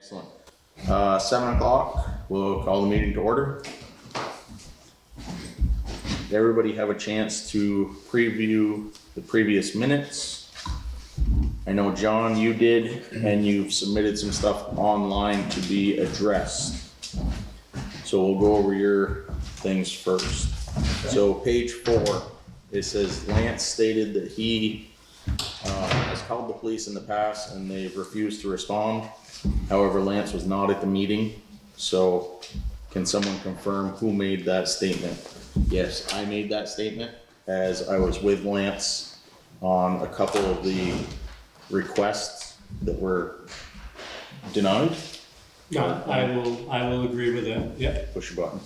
Excellent. 7 o'clock, we'll call the meeting to order. Did everybody have a chance to preview the previous minutes? I know, John, you did, and you've submitted some stuff online to be addressed. So we'll go over your things first. So page 4, it says Lance stated that he has called the police in the past and they've refused to respond. However, Lance was not at the meeting, so can someone confirm who made that statement? Yes, I made that statement as I was with Lance on a couple of the requests that were denied. No, I will agree with that, yep. Push your button.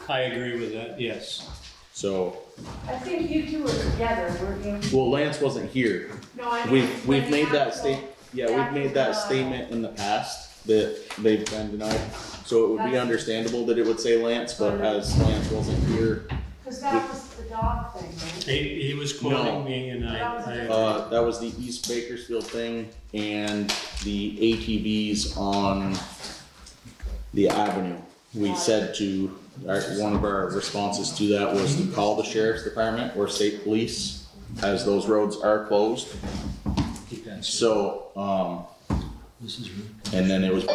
I agree with that, yes. So, I think you two were together, weren't you? well, Lance wasn't here. No, I We've mean, made that statement. we've made that statement in the past that they've been denied. So it would be understandable that it would say Lance, but as Lance wasn't here, Cause that was the dog thing, right? He was quoting me and I that was the East Bakersfield thing and the ATVs on the avenue. We said to, one of our responses to that was to call the sheriff's department or state police as those roads are closed. So, and then it was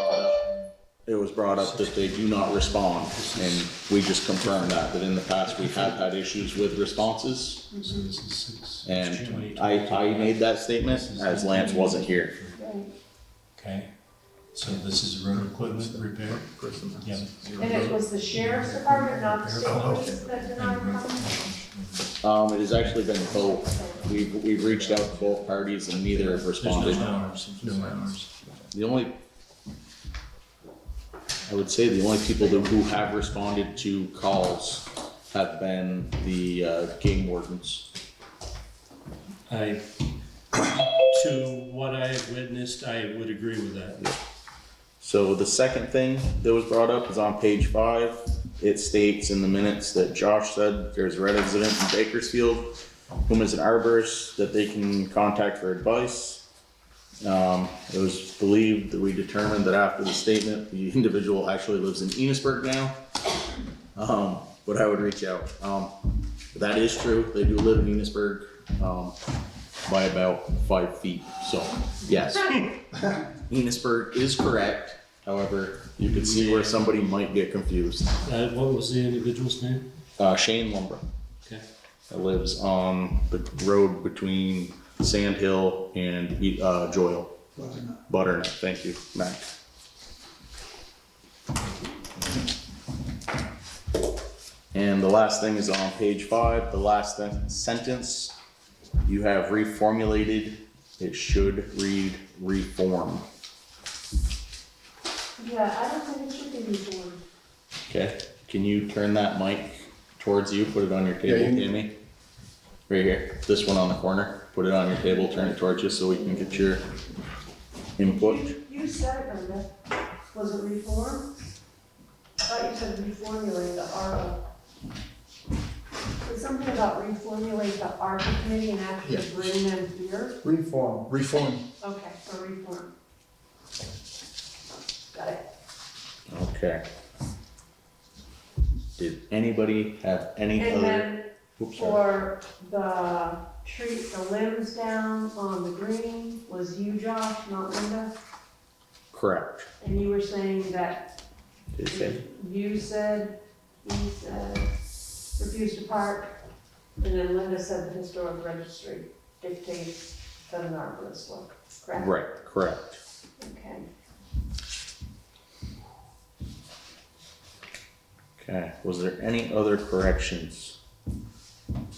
brought up that they do not respond, and we just confirmed that in the past we have had issues with responses. And I made that statement as Lance wasn't here. Okay, so this is road equipment repair? Yeah. And it was the sheriff's department, not the state police that denied coming? It has actually been both. We've reached out to both parties and neither have responded. No hours. The only, I would say the only people who have responded to calls have been the game wardens. To what I have witnessed, I would agree with that. So the second thing that was brought up is on page 5. It states in the minutes that Josh said there's a resident in Bakersfield whom is an arborist that they can contact for advice. It was believed that we determined that after the statement, the individual actually lives in Enosburg now. But I would reach out. That is true. They do live in Enosburg by about 5 feet. So yes, Enosburg is correct. However, you can see where somebody might get confused. What was the individual's name? Shane Lumber. Okay. That lives on the road between Sand Hill and Joyle. Butternut, thank you, Mac. And the last thing is on page 5, the last sentence. You have reformulated, it should read reform. Yeah, I don't think it should be reformed. Okay, can you turn that mic towards you, put it on your table, Tammy? Right here, this one on the corner, put it on your table, turn it towards you so we can get your input. You said it, Brenda. Was it reform? I thought you said reformulate the ARPA. There's something about reformulate the ARPA committee and actually bring them here? Reform. Okay, so reform. Got it. Okay. Did anybody have any And other? then Oops, sorry. for the tree, the limbs down on the green, was you, Josh, not Linda? Correct. And you were saying that Did it say? you said, he said, refuse to park, and then Linda said the historic registry dictates that an arborist look, correct? Right, correct. Okay. Okay, was there any other corrections?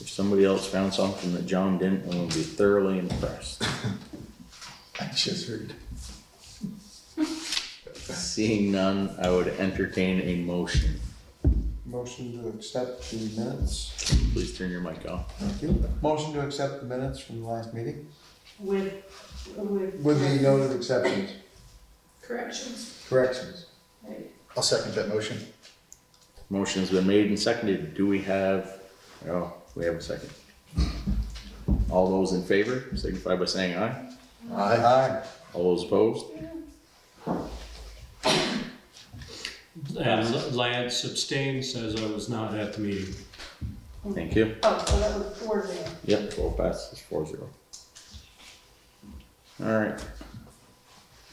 If somebody else found something that John didn't, I'm gonna be thoroughly impressed. I just heard. Seeing none, I would entertain a motion. Motion to accept the minutes. Please turn your mic on. Thank you. Motion to accept the minutes from the last meeting With with the noted exceptions, corrections. corrections. Right. I'll second that motion. Motion's been made and seconded. Do we have, we have a second. All those in favor signify by saying aye. Aye. All those opposed? And Lance abstains as I was not at the meeting. Thank you. Oh, so that was 4-0. Yep, 12 passes, 4-0. All right.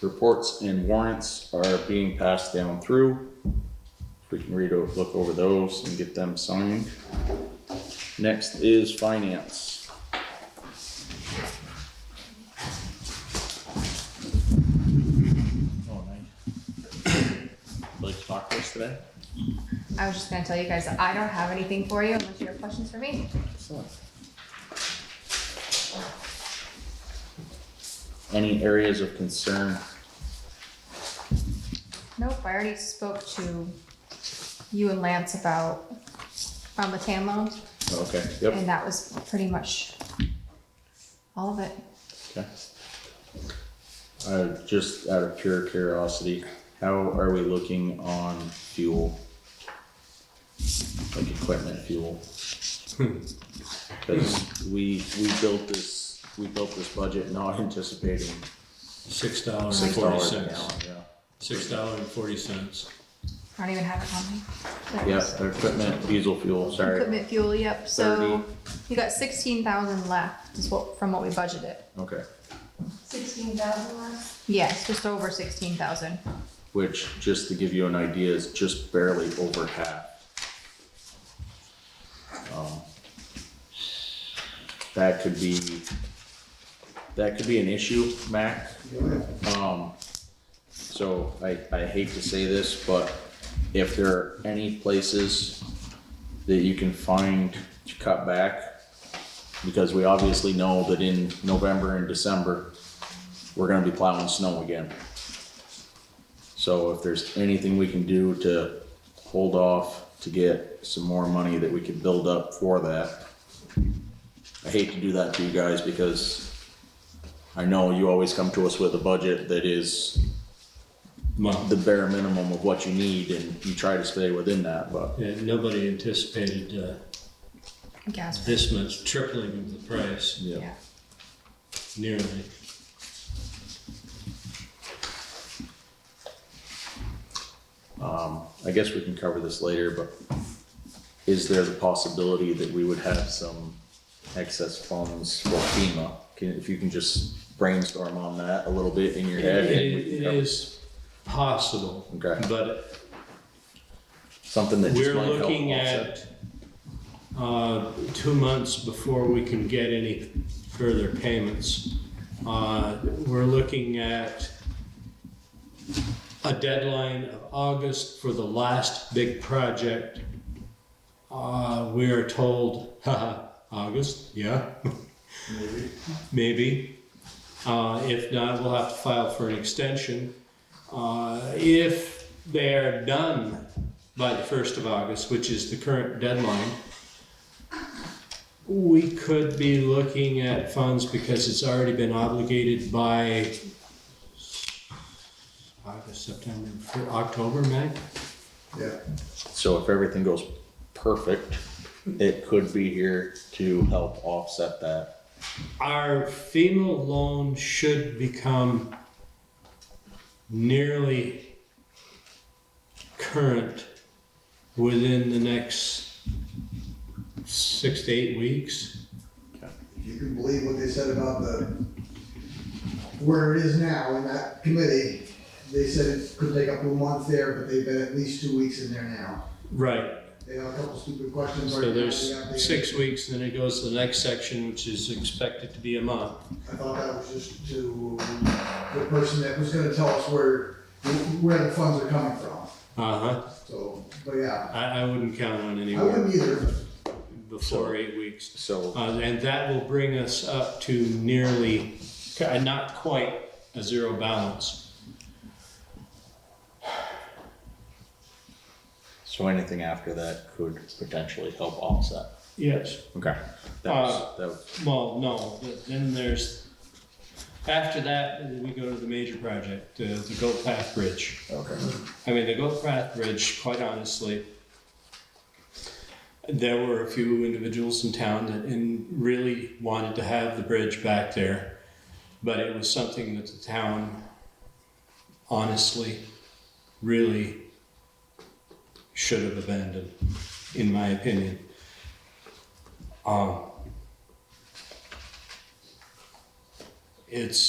Reports and warrants are being passed down through. We can look over those and get them signed. Next is finance. Oh, nice. Like to talk to us today? I was just gonna tell you guys that I don't have anything for you unless you have questions for me. Excellent. Any areas of concern? Nope, I already spoke to you and Lance about the TAN loan, Okay, yep, and that was pretty much all of it. okay. Just out of pure curiosity, how are we looking on fuel? Like equipment fuel? Cause we built this budget not anticipating $6.40. $6 a gallon, yeah. $6.40. I don't even have it on me. There it Yeah, is. the equipment, diesel fuel, sorry. Equipment fuel, yep, so 30. you got 16,000 left, is from what we budgeted. Okay, 16,000 left? Yes, just over 16,000. which, just to give you an idea, is just barely over half. That could be an issue, Mac. So I hate to say this, but if there are any places that you can find to cut back, because we obviously know that in November and December, we're gonna be plowing snow again. So if there's anything we can do to hold off to get some more money that we could build up for that. I hate to do that to you guys because I know you always come to us with a budget that is Well, the bare minimum of what you need and you try to stay within that, but yeah, nobody anticipated Gas. this much tripling of the price, yeah. Yeah. nearly. I guess we can cover this later, but is there the possibility that we would have some excess funds for FEMA? If you can just brainstorm on that a little bit in your head. and we can It cover- is possible, Okay. but Something that just we're might help looking offset. at 2 months before we can get any further payments. We're looking at a deadline of August for the last big project. We are told, haha, August, yeah, maybe. If not, we'll have to file for an extension. If they are done by the 1st of August, which is the current deadline, we could be looking at funds because it's already been obligated by August, September, October, May? Yeah. So if everything goes perfect, it could be here to help offset that. Our FEMA loan should become nearly current within the next 6 to 8 weeks. If you can believe what they said about where it is now in that committee, they said it could take up to a month there, but they've been at least 2 weeks in there now. Right. They have a couple stupid questions. So right now. there's They got- 6 weeks, then it goes to the next section, which is expected to be a month. I thought that was just to the person that was gonna tell us where the funds are coming from. Uh-huh. So, but yeah, I wouldn't count on I anywhere wouldn't either. before 8 weeks. So, And that will bring us up to nearly, not quite a zero balance. so anything after that could potentially help offset. Yes. Okay. That was, Well, no, then there's, after that, we go to the major project, the Goat Path Bridge. okay. I mean, the Goat Path Bridge, quite honestly, there were a few individuals in town that really wanted to have the bridge back there, but it was something that the town honestly really should have abandoned, in my opinion. It's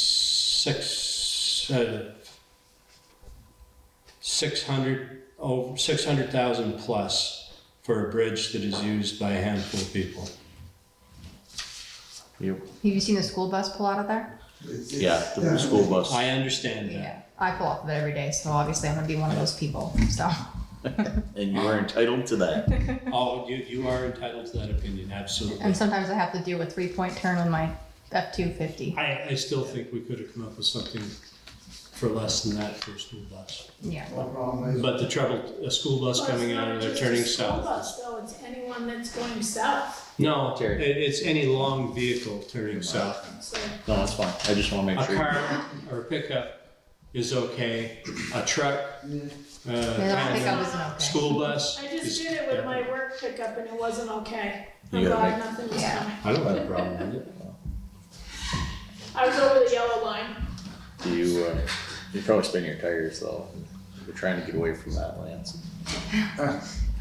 600,000 plus for a bridge that is used by a handful of people. You, Have you seen the school bus pull out of there? yeah, the school bus. I understand that. Yeah. I pull off of it every day, so obviously I'm gonna be one of those people, so. And you are entitled to that. Oh, you are entitled to that opinion, absolutely. And sometimes I have to do a 3-point turn on my F-250. I still think we could have come up with something for less than that for a school bus. Yeah. The problem is, But the trouble, a school bus coming out and they're turning School south. bus, though, it's anyone that's going south, No, Terry. it's any long vehicle turning south. so. No, that's fine. I just wanna make A sure. car or a pickup is okay. A truck, Yeah, the pickup isn't okay. school bus. I just is- did it with my work pickup and it wasn't okay. You I'm gotta glad make- nothing was Yeah. coming. I don't have a problem with it. I was over the yellow line. Do you probably spin your tires though. We're trying to get away from that, Lance.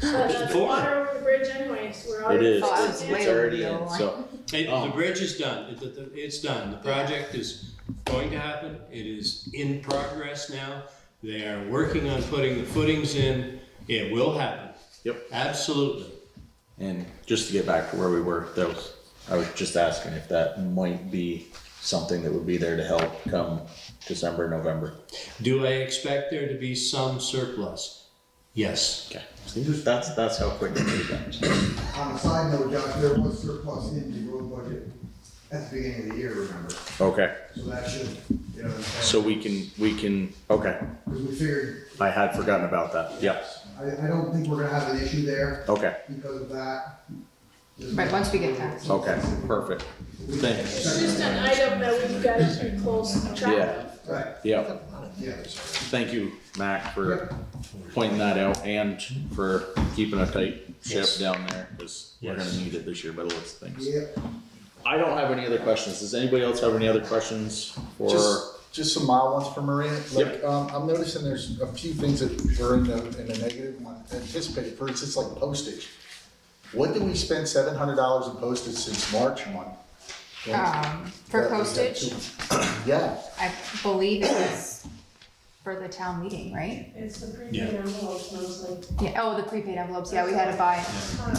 But that's water over the bridge anyways, we're It already. is, Oh, I was it's way over already the in, yellow line. so, Hey, Oh. the bridge is done. It's done. The project is going to happen. It is in progress now. They are working on putting the footings in. It will happen. Yep. Absolutely. and just to get back to where we were, I was just asking if that might be something that would be there to help come December, November. Do I expect there to be some surplus? Yes. Okay. See, that's how quick it moves then. on a side note, Josh, there was surplus in the road budget at the beginning of the year, remember? Okay, So that should, you know. so we can, okay, Because we figured, I had forgotten about that, yep, I don't think we're gonna have an issue there okay, because of that. Right, once we get taxed. okay, perfect. Thanks. It's just an item that we've got to keep close track Yeah. of. Right, Yep, yeah. thank you, Mac, for pointing that out and for keeping a tight ship Yes. down there, cause we're gonna Yes. need it this year by the looks of things. Yep. I don't have any other questions. Does anybody else have any other questions for? Just some mild ones for Maria. Like, I'm noticing there's a few things that were in the negative, anticipated, for instance, like postage. What did we spend $700 in postage since March 1? For That we had postage, to- Yeah, I believe it was for the town meeting, right? It's the Yeah. prepaid envelopes mostly. Yeah, oh, the prepaid envelopes, yeah, we had to buy,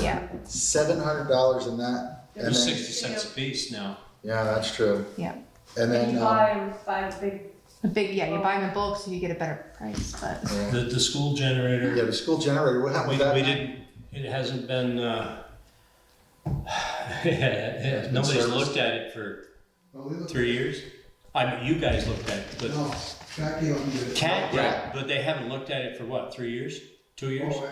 yeah, $700 in that. It And was then, 60 cents a piece now. yeah, that's true. yeah. And And then, you buy a big, A big, yeah, you buy them in bulk so you get a better price, but. yeah, The school generator. the school generator, what happened We, with that? we didn't, it hasn't been, nobody's looked at it for Well, we looked- 3 years. I mean, you guys looked at it, but No, Jack came up with it. cat, Yeah. right, but they haven't looked at it for what, 3 years? 2 years? Oh,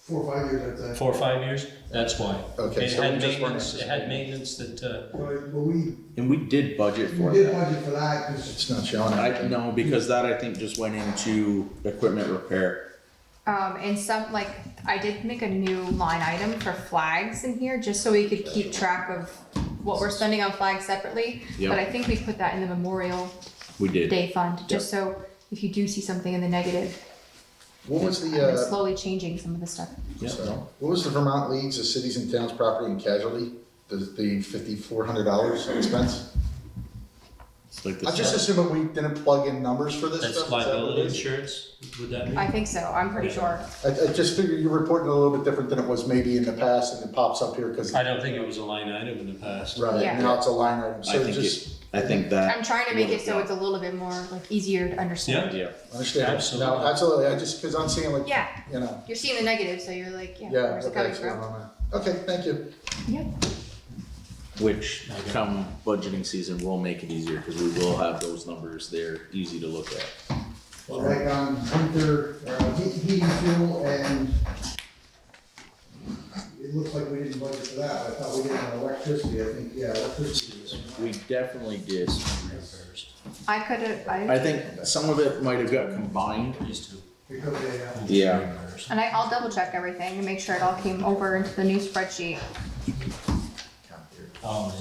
4 or 5 years, I'd say. 4 or 5 years? That's why. Okay, It so had we just weren't maintenance, it had maintenance that, But we And we did budget for did that. budget for that, because It's not showing. No, because that I think just went into equipment repair. And some, like, I did make a new line item for flags in here, just so we could keep track of what we're spending on flags separately. Yep. But I think we put that in the Memorial We did. Day Fund, just so if you do see something in the negative, What was I've been the, slowly changing some of the stuff. Yeah, no. what was the Vermont Leagues of Cities and Towns Property and Casualty? The $5,400 expense? It's like I'm just this. assuming we didn't plug in numbers for this stuff. that's Is that what liability it is? insurance, would that be? I think so, I'm pretty sure. I just figured you're reporting a little bit different than it was maybe in the past, and it pops up here because. I don't think it was a line item in the past. Right, Yeah. now it's a line item, I so think just I think that. I'm trying to make it so would've it's a little bit more, like, easier to understand. Yeah, understand. Absolutely. No, absolutely, I just, because I'm seeing like, Yeah, you know, you're seeing the negative, so you're like, yeah, yeah, where's it okay, coming so, from? okay, thank you. Yeah. which come budgeting season will make it easier because we will have those numbers there, easy to look at. like on winter, heating fuel, and it looks like we didn't budget for that, but I thought we did on electricity, I think, yeah, electricity. We definitely did. I could've, I think some of it might have got combined. Because they, Yeah. and I'll double check everything and make sure it all came over into the new spreadsheet. Oh,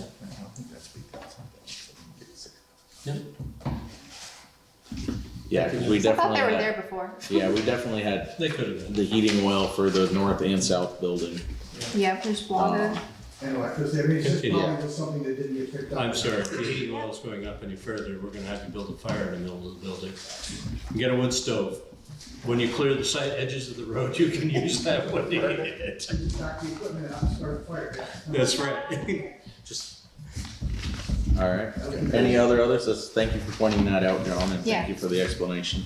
Yeah, cause we I thought definitely they were had, there before. yeah, we definitely had They could have been. the heating well for the north and south building. Yep, there's water. Anyway, because I mean, it's just Yeah. probably just something that didn't get picked up. I'm sorry, if the heating oil's going up any further, we're gonna have to build a fire in the middle of the building. Get a wood stove. When you clear the side edges of the road, you can use that wood to heat it. Knock the equipment out and start a fire. That's right. Just. Alright, any others? Thank you for pointing that out, John, and Yeah. thank you for the explanation.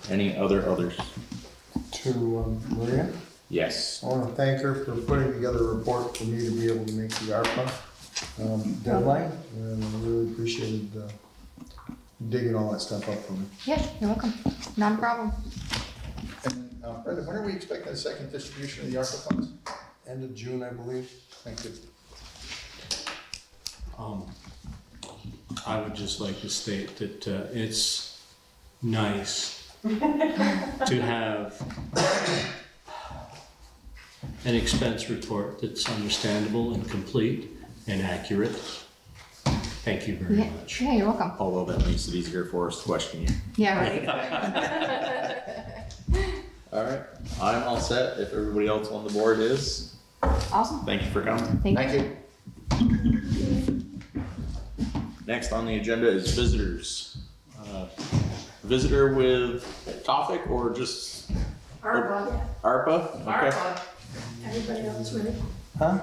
Any others? To Maria, Yes. I want to thank her for putting together a report for me to be able to make the ARPA deadline, and I really appreciated digging all that stuff up for me. Yeah, you're welcome. Not a problem. And, Brenda, when are we expecting the second distribution of the ARPA funds? End of June, I believe. Thank you. I would just like to state that it's nice to have an expense report that's understandable and complete and accurate. Thank you very Yeah, much. yeah, you're welcome. Although that makes it easier for us to question you. Yeah, right. Alright, I'm all set. If everybody else on the board is, Awesome. thank you for coming. Thank you. Thank you. Next on the agenda is visitors. Visitor with topic or just ARPA, ARPA? Okay. ARPA. Everybody else ready? Huh?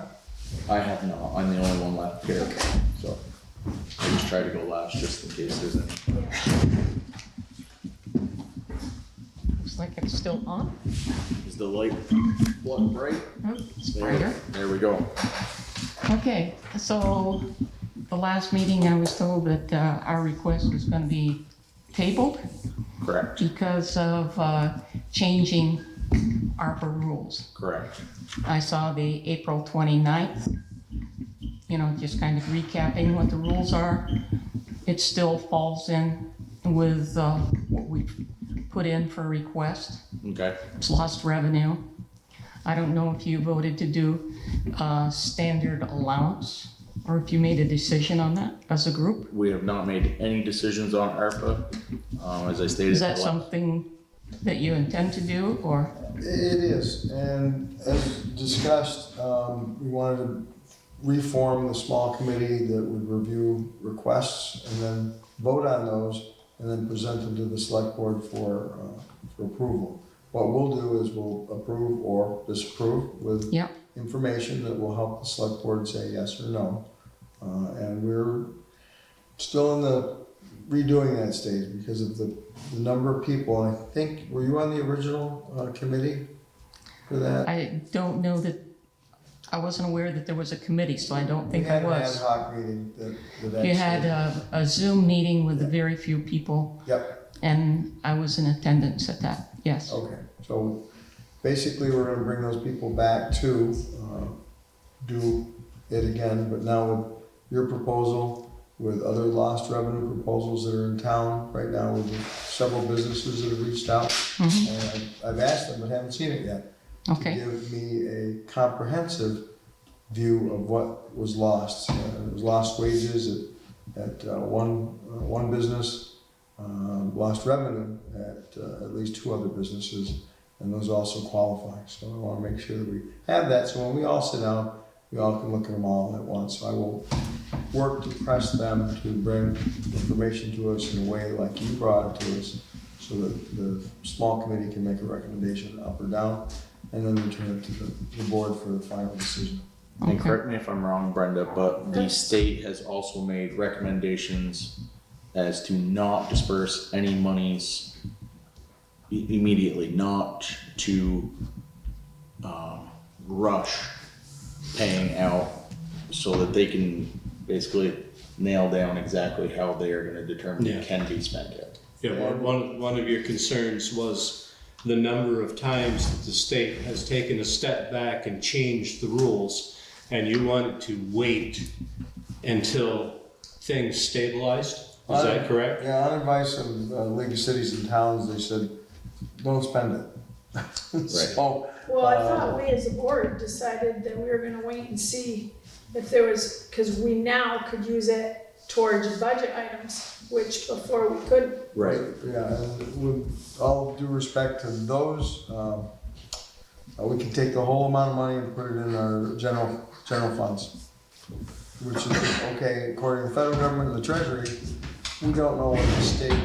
I have not. I'm the only one left here. So I just try to go last just in case there's any. Looks like it's still on. Is the light blood bright? It's brighter. There we go. Okay, so the last meeting I was told that our request was going to be tabled Correct. because of changing ARPA rules. Correct. I saw the April 29th, just kind of recapping what the rules are. It still falls in with what we put in for request. Okay. It's lost revenue. I don't know if you voted to do standard allowance or if you made a decision on that as a group. We have not made any decisions on ARPA. As I stated. Is that something that you intend to do or? It is, and as discussed, we wanted to reform the small committee that would review requests and then vote on those and then present them to the select board for approval. What we'll do is we'll approve or disapprove with Yep. information that will help the select board say yes or no. And we're still in the redoing that stage because of the number of people. And I think, were you on the original committee for that? I don't know that, I wasn't aware that there was a committee, so I don't think I We had an ad was. hoc meeting that You had actually- a Zoom meeting with very few people Yep, and I was in attendance at that, yes. okay. So basically, we're gonna bring those people back to do it again, but now with your proposal, with other lost revenue proposals that are in town right now, with several businesses that have reached out. Mhm. And I've asked them, but haven't seen it yet. To Okay, give me a comprehensive view of what was lost. It was lost wages at one business, lost revenue at least two other businesses, and those also qualify. So I want to make sure that we have that, so when we all sit down, we all can look at them all at once. So I will work to press them to bring information to us in a way like you brought it to us, so that the small committee can make a recommendation up or down, and then return it to the board for the final decision. And Okay. correct me if I'm wrong, Brenda, but the state has also made recommendations as to not disperse any monies immediately, not to rush paying out so that they can basically nail down exactly how they are gonna determine Yeah. it can be spent at. Yeah, one of your concerns was the number of times that the state has taken a step back and changed the rules, and you wanted to wait until things stabilized. Is that correct? Yeah, on advice of League of Cities and Towns, they said, don't spend it. So, Well, I thought we as a board decided that we were gonna wait and see if there was, cause we now could use it towards budget items, which before we couldn't. Right. Yeah, and with all due respect to those, we can take the whole amount of money and put it in our general funds, which is okay, according to the federal government and the treasury. We don't know what the state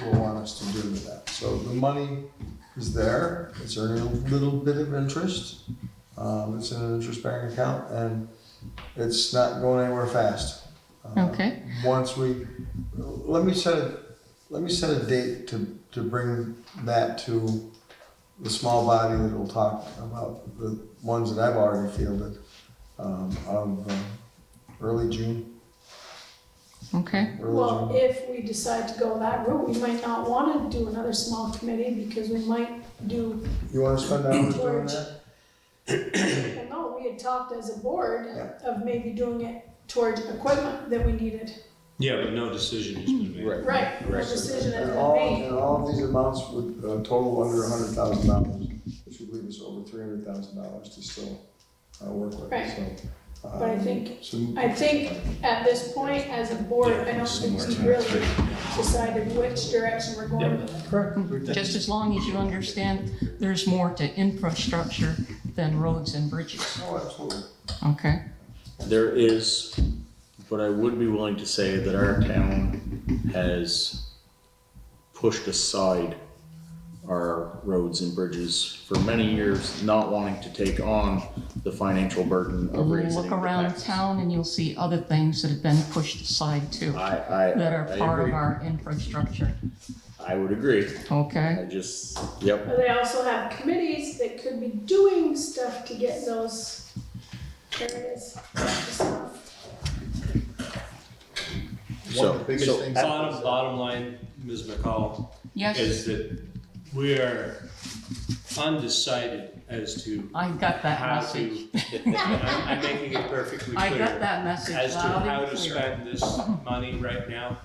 will want us to do with that. So the money is there, it's earning a little bit of interest. It's in an interest-bearing account, and it's not going anywhere fast. Okay. Once let me set a date to bring that to the small body that will talk about the ones that I've already fielded, early June. Okay. Well, if we decide to go that route, we might not want to do another small committee because we might do, You wanna spend hours doing that? well, no, we had talked as a board of maybe doing it towards equipment that we needed. Yeah, but no decision has been made. Right. Right, no Right. decision has And been all, made. and all of these amounts would total under $100,000, which would leave us over $300,000 to still work with. Right. So, But I think so- at this point, as a board, I don't think we've really decided which direction we're going with it. Correct. Just as long as you understand there's more to infrastructure than roads and bridges. Oh, absolutely. Okay? There is, but I would be willing to say that our town has pushed aside our roads and bridges for many years, not wanting to take on the financial burden of raising Look the around taxes. town and you'll see other things that have been pushed aside too, that are part of our infrastructure. I would agree. Okay? I just, yep. But they also have committees that could be doing stuff to get those areas stuff. One of the biggest So- things. Bottom line, Ms. McCall, Yes, is that we are undecided as to I got that how message. to, I'm making it perfectly I clear got that message as to loud how and to clear. spend this money right now.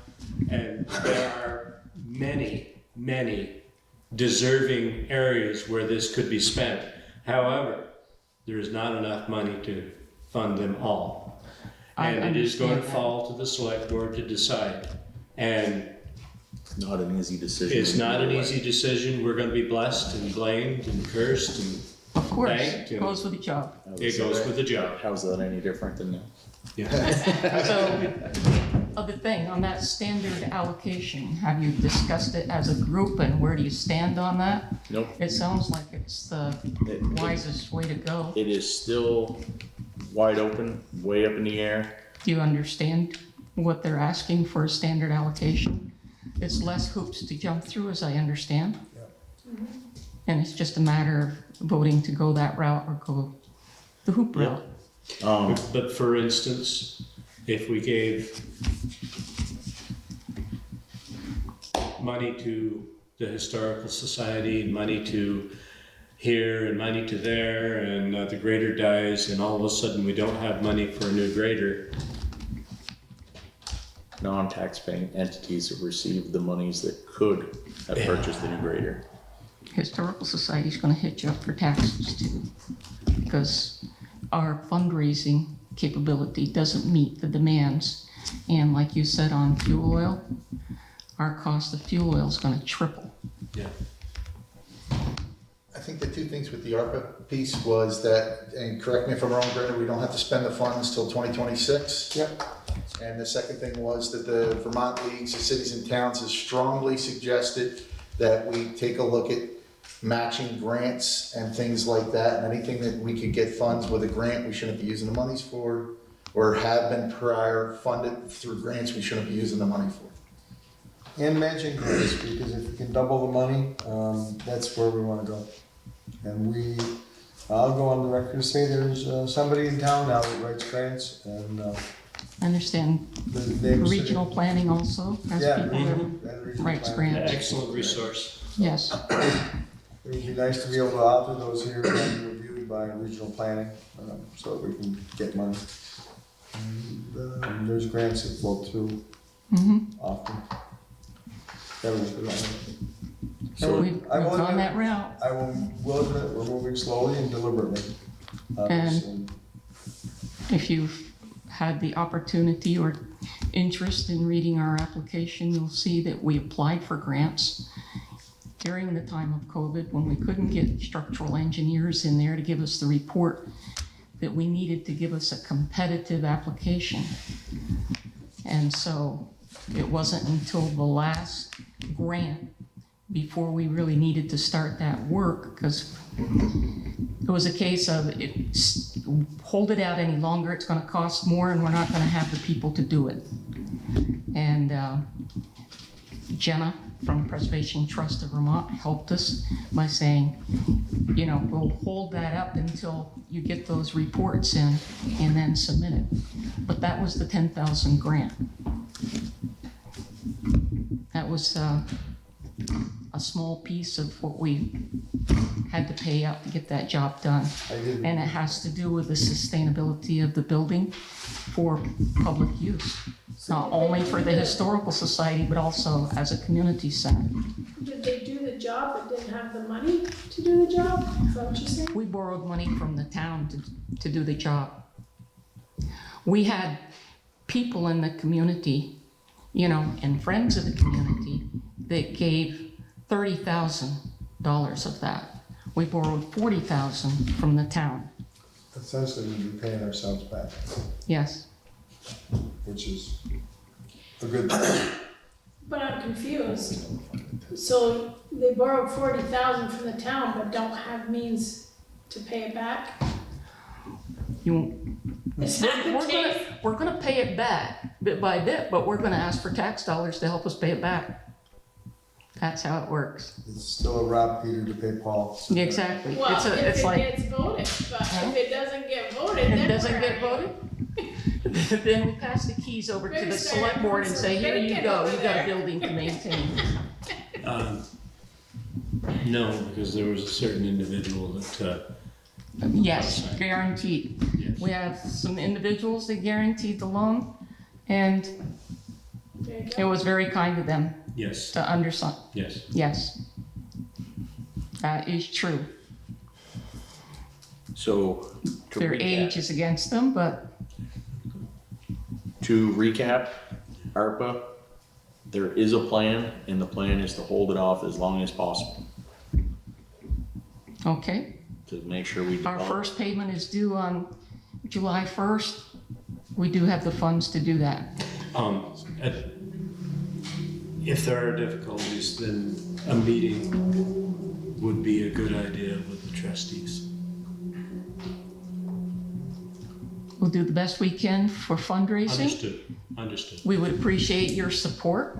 And there are many, many deserving areas where this could be spent. However, there is not enough money to fund them all. I And it is going to understand that. fall to the select board to decide. And Not an easy decision. it's not an either way. easy decision. We're gonna be blessed and blamed and cursed, and Of course, Thank you. goes with the job. it goes with the job. How's that any different than now? So, other thing, on that standard allocation, have you discussed it as a group and where do you stand on that? Nope. It sounds like it's the It- wisest way to go. It is still wide open, way up in the air. Do you understand what they're asking for a standard allocation? It's less hoops to jump through, as I understand. And it's just a matter of voting to go that route or go the hoop Yeah. route. But for instance, if we gave money to the Historical Society, and money to here, and money to there, and the grader dies, and all of a sudden we don't have money for a new grader, Non-tax-paying entities have received the monies that could have purchased the new grader. Historical Society's gonna hit you up for taxes too, because our fundraising capability doesn't meet the demands. And like you said on fuel oil, our cost of fuel oil is gonna triple. I think the two things with the ARPA piece was that, and correct me if I'm wrong, Brenda, we don't have to spend the funds till 2026. Yep. And the second thing was that the Vermont Leagues of Cities and Towns has strongly suggested that we take a look at matching grants and things like that. And anything that we could get funds with a grant, we shouldn't be using the monies for, or have been prior funded through grants, we shouldn't be using the money for. And matching grants, because if we can double the money, that's where we wanna go. And I'll go on the record to say there's somebody in town now that writes grants, and I understand regional planning also has Yeah. people that and regional writes planning. grants. excellent resource. Yes, It would be nice to be able to author those here and be reviewed by regional planning, so that we can get money. And there's grants that flow through often. That was good. So- we've gone that route. I will admit, we're moving slowly and deliberately. And if you've had the opportunity or interest in reading our application, you'll see that we applied for grants during the time of COVID when we couldn't get structural engineers in there to give us the report that we needed to give us a competitive application. And so it wasn't until the last grant before we really needed to start that work, because it was a case of hold it out any longer, it's gonna cost more and we're not gonna have the people to do it. And Jenna from Preservation Trust of Vermont helped us by saying, you know, we'll hold that up until you get those reports in and then submit it. But that was the 10,000 grant. That was a small piece of what we had to pay out to get that job done. And it has to do with the sustainability of the building for public use. Not only for the Historical Society, but also as a community center. Did they do the job but didn't have the money to do the job? Is that what you're saying? We borrowed money from the town to do the job. We had people in the community, you know, and friends of the community that gave $30,000 of that. We borrowed $40,000 from the town. Essentially, we'd be paying ourselves back, Yes. which is a good thing. But I'm confused. So they borrowed 40,000 from the town but don't have means to pay it back? You, Is that the case? we're gonna pay it back bit by bit, but we're gonna ask for tax dollars to help us pay it back. That's how it works. It's still a rob Peter to pay Paul. So Exactly. Well, It's if it like, gets voted, but Huh? if it doesn't get voted, it then doesn't where get are you? voted, then we pass the keys over to the select board and say, here you go, you got a building to maintain. No, because there was a certain individual that, Yes, guaranteed. yes. We have some individuals that guaranteed the loan, and There you it go. was very kind of them Yes, to understand. yes. Yes, that is true. So, to Their age recap, is against them, but ARPA, there is a plan, and the plan is to hold it off as long as possible, okay. to make sure we Our develop. first payment is due on July 1st. We do have the funds to do that. at- If there are difficulties, then a meeting would be a good idea with the trustees. We'll do the best we can for fundraising. Understood, understood. We would appreciate your support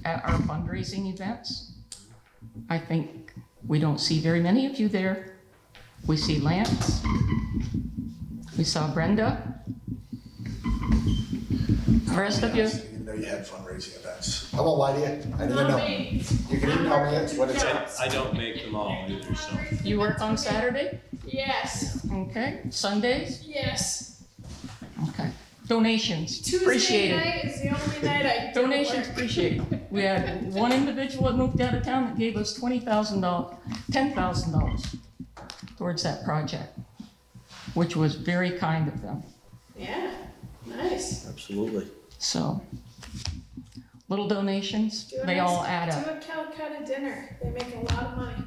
at our fundraising events. I think we don't see very many of you there. We see Lance. We saw Brenda. The rest of you, I didn't even know you had fundraising events. I won't lie to you, I didn't Not know. me. You can email me what it's at. I don't make them all either, so. you work on Saturday? Yes, Okay. Sundays? yes. Okay. Donations, Tuesday appreciate it. night is the only night I do Donations, work. appreciate it. We had one individual that moved out of town that gave us $10,000 towards that project, which was very kind of them. Yeah, nice. Absolutely. So, little donations, Do a they nice- all add up. Do a Calcutta dinner. They make a lot of money.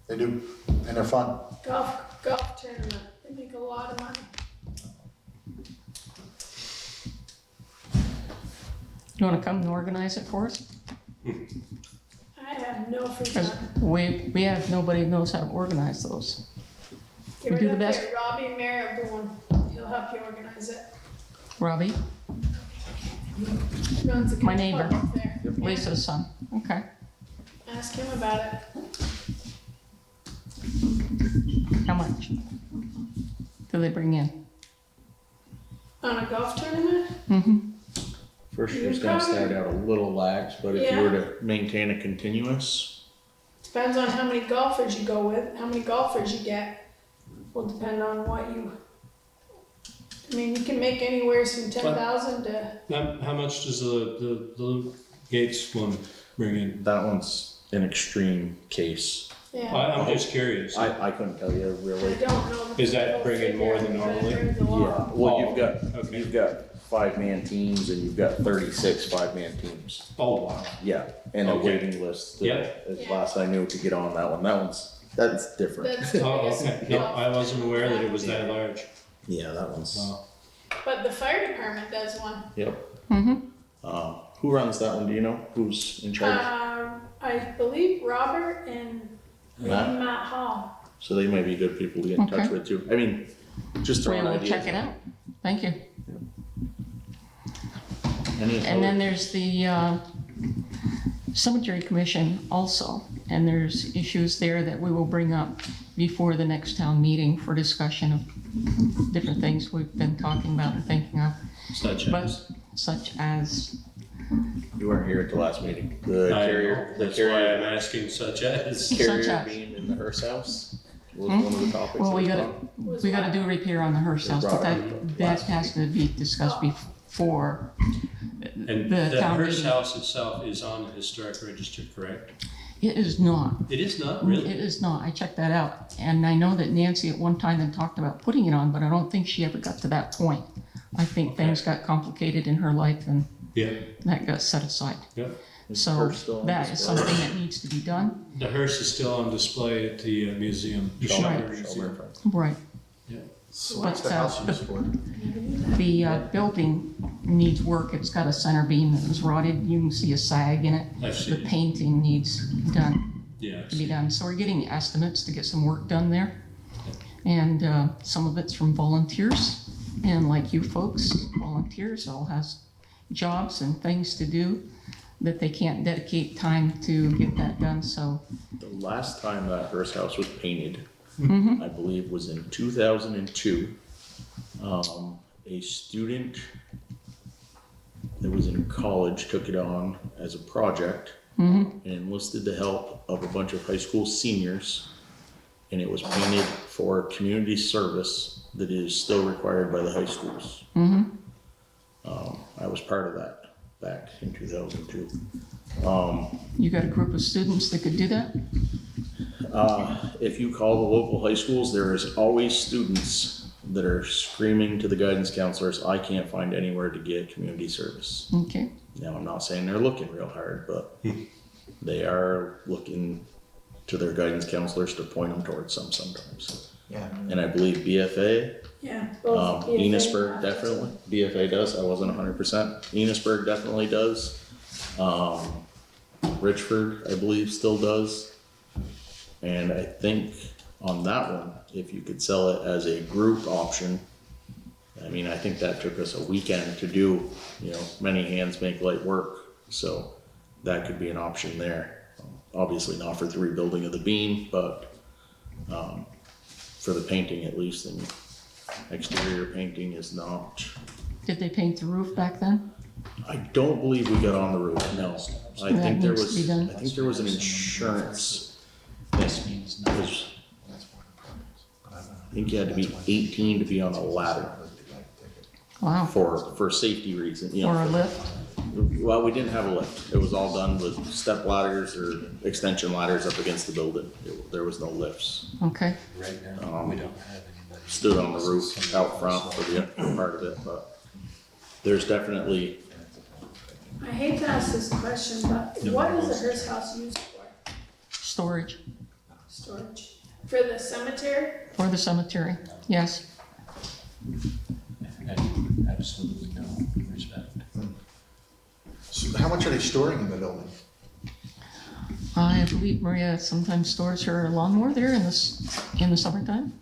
They do, and they're fun. Golf tournament. They make a lot of money. You wanna come and organize it for us? I have no free Because time. we have nobody who knows how to organize those. Give we it do the up best. there, Robbie Marabone. He'll help you organize it. Robbie, Runs a My good neighbor. club up there. Yeah. Lisa's son, okay. Ask him about it. How much do they bring in? On a golf tournament? Mm-hmm. First year's gonna start out a little lax, but if you were to maintain a continuous, Depends on how many golfers you go with, how many golfers you get. Will depend on what you. I mean, you can make anywhere from 10,000 to. How much does the Gates one bring in? that one's an extreme case. Yeah. I'm just curious. I couldn't tell you I really. don't know. Is that bringing more than But it normally? brings a lot. Yeah, well, Oh, you've got okay. you've got 5-man teams and you've got 36 5-man teams. Oh, wow. Yeah, and a Okay. waiting list. Yep. As last I knew to get on that one. That's different. That's the Oh, biggest okay. No, golf. I wasn't aware that it was that large. Yeah, that one's. Wow. But the fire department does one. Yep. Mm-hmm. Who runs that one? Do you know? Who's in charge? I believe Robert and maybe Matt? Matt Hall. So they might be good people to get in touch Okay. with too. I mean, just throwing We'll ideas. check it out. Thank you. Any And then other- there's the cemetery commission also, and there's issues there that we will bring up before the next town meeting for discussion of different things we've been talking about and thinking of, such as, You weren't here at the last meeting. The I carrier, know. the That's why I'm carrier, asking such as. carrier Such as- being in the hearse house was Hmm? one of the topics. well, that we was gotta, brought. we gotta do repair on the hearse house, but that has to be discussed before And the the town hearse meeting. house itself is on the historic register, correct? It is not. It is not, It really? is not. I checked that out. And I know that Nancy at one time had talked about putting it on, but I don't think she ever got to that point. I think Okay. things got complicated in her life and Yeah, that got set aside. yeah. Is So hearse still on that is display? something that needs to be done. The hearse is still on display at the museum. the Shelburne, Shelburne Museum. Shelburne. Right. So what's the But, house used for? The building needs work. It's got a center beam that was rotted. You can see a sag in it. I've The seen it. painting needs Yeah. to be done. So we're getting estimates to get some work done there. And some of it's from volunteers. And like you folks, volunteers all has jobs and things to do that they can't dedicate time to get that done. So The last time that hearse house was painted, mhm. I believe was in 2002. A student that was in college took it on as a project and enlisted the help of a bunch of high school seniors. And it was painted for community service that is still required by the high schools. I was part of that back in 2002. You got a group of students that could do that? If you call the local high schools, there is always students that are screaming to the guidance counselors, I can't find anywhere to get community service. Okay. Now, I'm not saying they're looking real hard, but they are looking to their guidance counselors to point them towards some sometimes. Yeah. And I believe BFA, Yeah. both PFA Enosburg and definitely, BFA does, I wasn't 100%. Enosburg definitely does. Richford, I believe, still does. And I think on that one, if you could sell it as a group option, I mean, I think that took us a weekend to do, many hands make light work. So that could be an option there. Obviously not for the rebuilding of the beam, but for the painting at least, and exterior painting is not. Did they paint the roof back then? I don't believe we got on the roof, no. I That think there needs to be was, done. I think there was an insurance thing. Because I think you had to be 18 to be on a ladder Wow. for safety reasons, Or a lift? Well, we didn't have a lift. It was all done with step ladders or extension ladders up against the building. There was no lifts. Okay. Right now, we don't have anybody. Stood on the roof out front for the upper part of it, but there's definitely, I hate to ask this question, but what is the hearse house used for? Storage Storage? For the cemetery? for the cemetery. Yes. And absolutely no respect. So how much are they storing in the building? I believe Maria sometimes stores her lawnmower there in the summertime,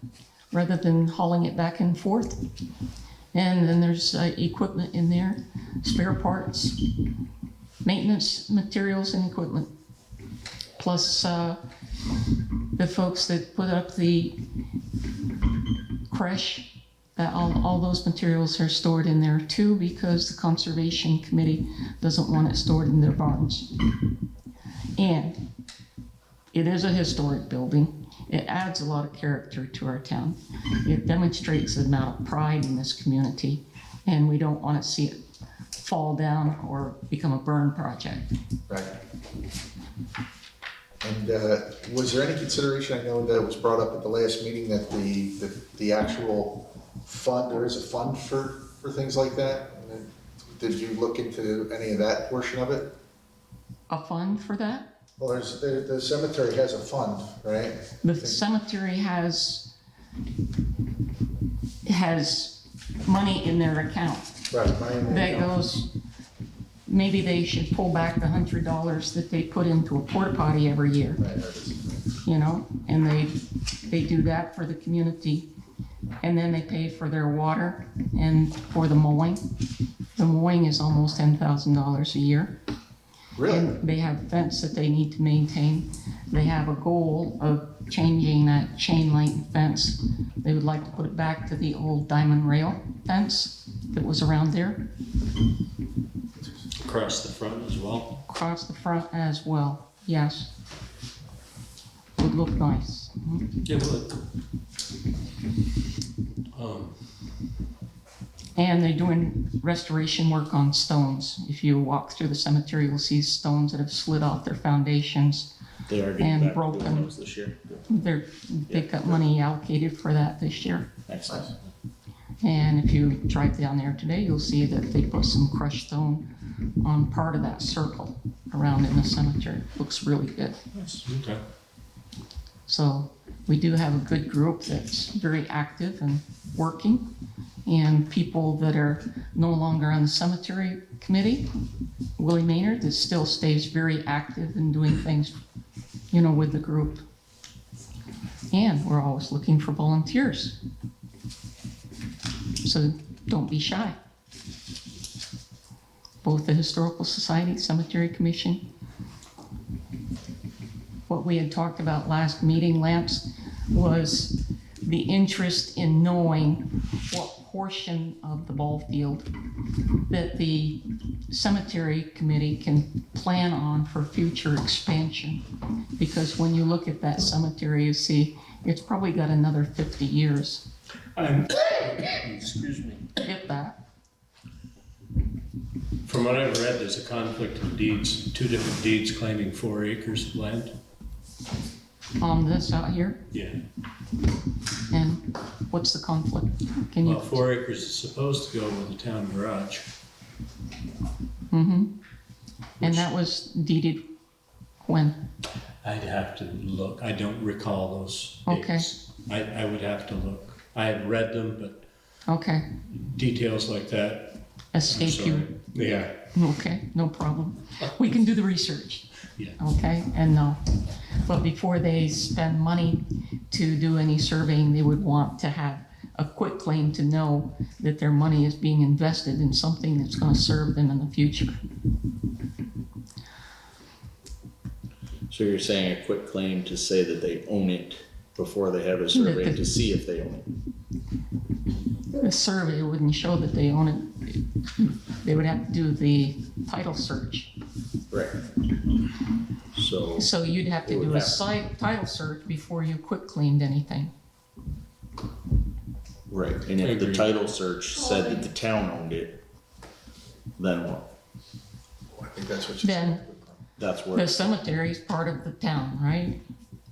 rather than hauling it back and forth. And then there's equipment in there, spare parts, maintenance materials and equipment. Plus the folks that put up the creche, all those materials are stored in there too, because the Conservation Committee doesn't want it stored in their barns. And it is a historic building. It adds a lot of character to our town. It demonstrates the amount of pride in this community, and we don't want to see it fall down or become a burn project. Right. And was there any consideration, I know that was brought up at the last meeting, that the actual fund, there is a fund for things like that? Did you look into any of that portion of it? A fund for that? Well, the cemetery has a fund, right? The cemetery has money in their account. Right, money in the That account. goes, maybe they should pull back the $100 that they put into a porta potty every year, Right, that is- you know? And they do that for the community. And then they pay for their water and for the mowing. The mowing is almost $10,000 a year. Really? And they have fence that they need to maintain. They have a goal of changing that chain link fence. They would like to put it back to the old diamond rail fence that was around there, Across the front as well. across the front as well, yes. Would look nice. Mhm. It would. And they're doing restoration work on stones. If you walk through the cemetery, you'll see stones that have slid off their foundations. They are getting And back to broken. doing those this year. They've got money allocated for that this year. Excellent. And if you drive down there today, you'll see that they put some crushed stone on part of that circle around in the cemetery. Looks really good. Okay. So we do have a good group that's very active and working. And people that are no longer on the cemetery committee, Willie Maynard, that still stays very active in doing things, you know, with the group. And we're always looking for volunteers. So don't be shy. Both the Historical Society, Cemetery Commission. What we had talked about last meeting, Lance, was the interest in knowing what portion of the ball field that the cemetery committee can plan on for future expansion. Because when you look at that cemetery, you see it's probably got another 50 years. Excuse me. If that. From what I've read, there's a conflict of deeds, 2 different deeds claiming 4 acres of land. On this out here, Yeah. and what's the conflict? Can you? Well, 4 acres is supposed to go with the town garage. Mm-hmm. And that was deeded when? I'd have to look. I don't recall those Okay. dates. I would have to look. I have read them, but Okay, details like that, I'm escape you. sorry. Yeah. Okay, no problem. We can do the research. Yeah. Okay, and no. But before they spend money to do any surveying, they would want to have a quick claim to know that their money is being invested in something that's gonna serve them in the future. So you're saying a quick claim to say that they own it before they have a survey to see if they own it? The survey wouldn't show that they own it. They would have to do the title search. Right. So, So you'd have They to would do a have title search before you quick claimed anything. right, and if the Agreed. title search said that the town owned it, then what? I think that's what you Then- said. That's where, The cemetery is part of the town, right?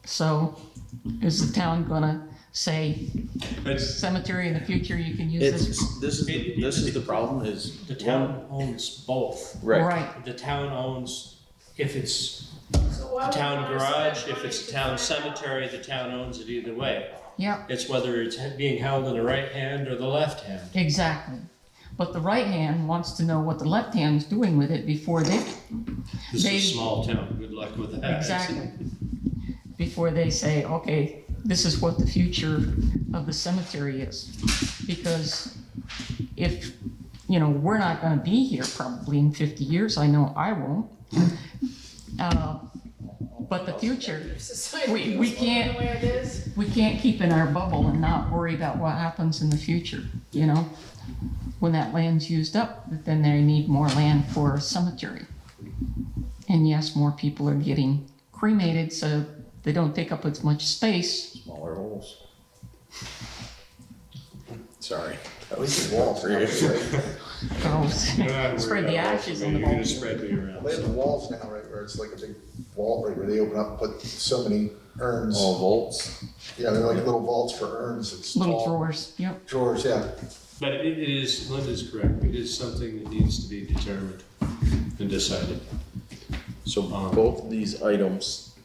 So is the town gonna say, cemetery in the future, you can use this? this is the problem is. The town owns both. Right, The town owns, if it's So why the would town we wanna garage, spend if money it's to a town find out? cemetery, the town owns it either way. Yeah, It's whether it's being held in the right hand or the left hand. exactly. But the right hand wants to know what the left hand's doing with it before they, This They- is a small town, good luck with that. exactly. Before they say, okay, this is what the future of the cemetery is. Because if, you know, we're not gonna be here probably in 50 years, I know I won't. But the future, If society We- keeps we looking can't- the way it is. we can't keep in our bubble and not worry about what happens in the future, you know? When that land's used up, then they need more land for a cemetery. And yes, more people are getting cremated, so they don't take up as much space. smaller holes. Sorry. At least the walls now, right? Goes. Spread the ashes in the You're gonna bowl. spread me They around. have the walls now, right, where it's like a big vault, right, where they open up and put so many urns. All vaults. Yeah, they're like little vaults for urns, it's Little tall. drawers, yep. Drawers, yeah. But it is, Linda's correct, it is something that needs to be determined and decided. So both of these items,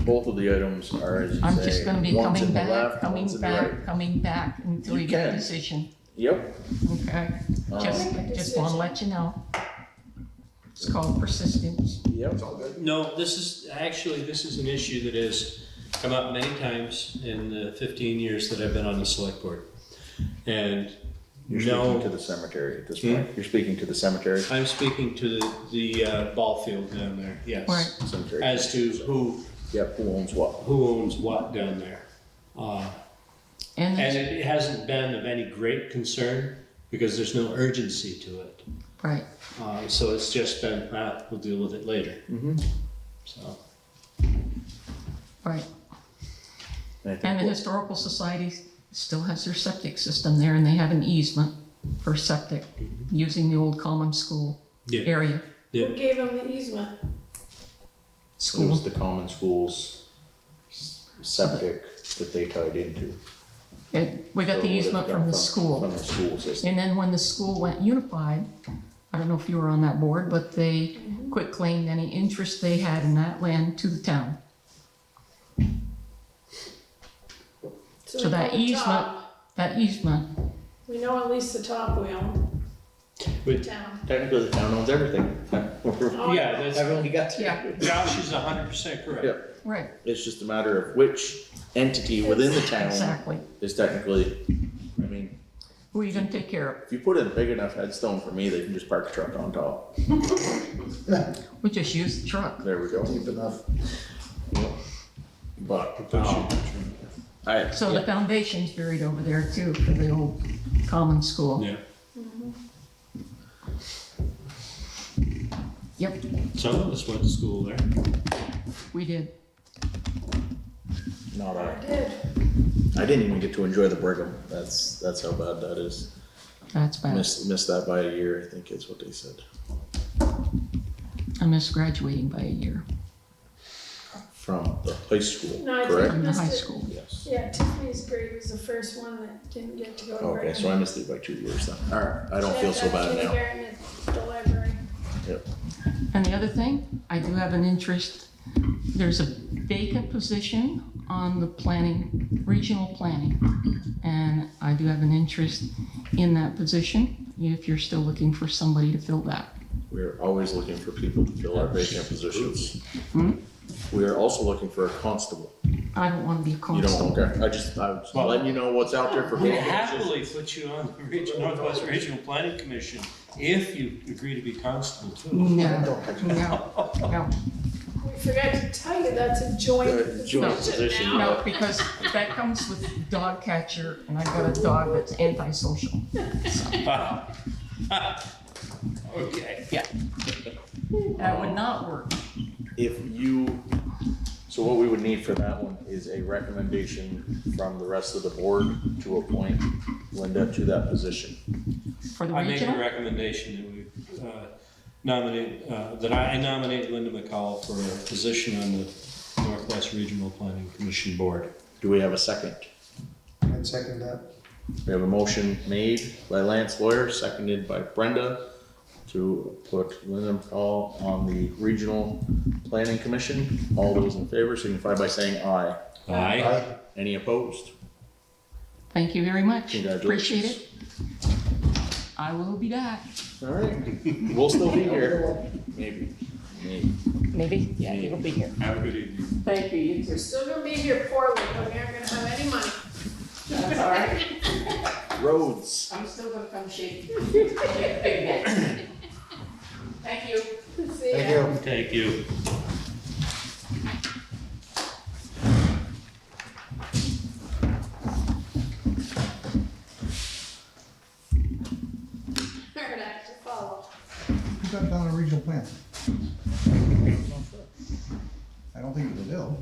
both of the items are, as you I'm say, just gonna be one's coming in the back, left, one's in the right. coming back until You you get a can. decision, Yep. okay? Just Make a just wanna decision. let you know. It's called persistence. Yep. It's all good. No, this is an issue that has come up many times in the 15 years that I've been on the select board. And You're speaking no, to the cemetery at this point. You're speaking to the cemetery. I'm speaking to the ball field down there, yes. Right. Cemetery. As to Yep, who owns what? who owns what down there. And And it's, it hasn't been of any great concern because there's no urgency to it. right, So it's just been, we'll deal with it later. Mm-hmm. So, right. I think And the what- Historical Society still has their septic system there, and they have an easement for septic using the old common school yeah, area. yeah. Who gave them the easement? It School. was the common schools septic that they tied into. We got So the it would've easement come from the school. From the school system. And then when the school went unified, I don't know if you were on that board, but they quit claiming any interest they had in that land to the town. So we that know the easement- top. That easement, We know at least the top we own, the But- town. Technically, the town owns everything. Yeah, that's, Everyone got yeah, Josh is 100% correct. Yeah. right, It's just a matter of which entity within the town exactly. is technically, I mean, Who are you gonna take care of? if you put in a big enough headstone for me, they can just park the truck on top. We just use the truck. There we go. Deep enough. But, I, So the foundation's buried over there too for the old common school. Yeah. Yep, Some of us went to school there. we did. not I I. did. I didn't even get to enjoy the Brigham. That's how bad that is. That's bad. Missed that by a year, I think is what they said. I missed graduating by a year From the high school, No, I correct? from the Missed high it. school. Yes. Yeah, Tiffany's grade was the first one that didn't get to go to Okay, so I missed it by 2 years then. Alright, I don't feel so bad now. Kindergarten at the library. Yep. And the other thing, I do have an interest, there's a vacant position on the planning, regional planning. And I do have an interest in that position, if you're still looking for somebody to fill that. We're always looking for people to fill our vacant positions. Hmm? We are also looking for a constable. I don't wanna be a You don't, constable. okay, I was letting you know what's out there for We'll vacant happily positions. put you on the Northwest Regional Planning Commission if you agree to be constable too. No, no, We forgot to tell you that's a joint Joint position position, now. no, because that comes with dog catcher, and I got a dog that's antisocial. Okay. Yeah. That would not work. If you, so what we would need for that one is a recommendation from the rest of the board to appoint Linda to that position. For the I make a regional, recommendation that we nominate, that I nominate Linda McCall for a position on the Northwest Regional Planning Commission Board. Do we have a second? I'd second that. We have a motion made by Lance Lawyer, seconded by Brenda to put Linda McCall on the Regional Planning Commission. All those in favor signify by saying aye. Aye. Any opposed? thank you very much, Congratulations. appreciate it. I will be back. All right, we'll still be here. Maybe, maybe. Maybe, yeah, you'll be here. Have a good evening. Thank you, you We're still gonna be here poorly, but we aren't gonna have any money. That's all right. Roads. I'm still gonna come shake. Thank you. See ya. Thank you. Thank you. Hard act to follow. Who got down a regional plan? I don't think it was Bill.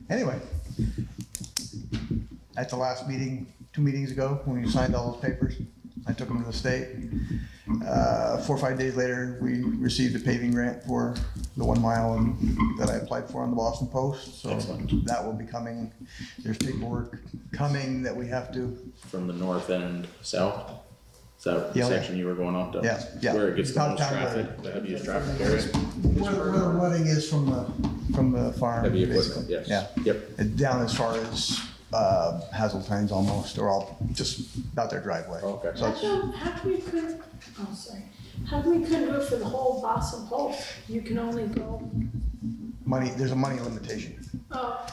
Anyway, at the last meeting, 2 meetings ago, when you signed all those papers, I took them to the state. 4 or 5 days later, we received a paving grant for the 1 mile that I applied for on the Boston Post. So Excellent. that will be coming. There's paperwork coming that we have to. From the north end south? Is that the Yeah. section you were going on to? Yeah, yeah. Where it gets the most Downtown traffic, the heaviest traffic area? Where the wedding is from the farm. Heavy basically. equipment, yes. Yeah. Yep. Down as far as Hazeltine's almost, or all just about their driveway. Okay. So How come you couldn't, oh, sorry. How come you couldn't do it for the whole Boston Post? You can only go, there's a money limitation. oh,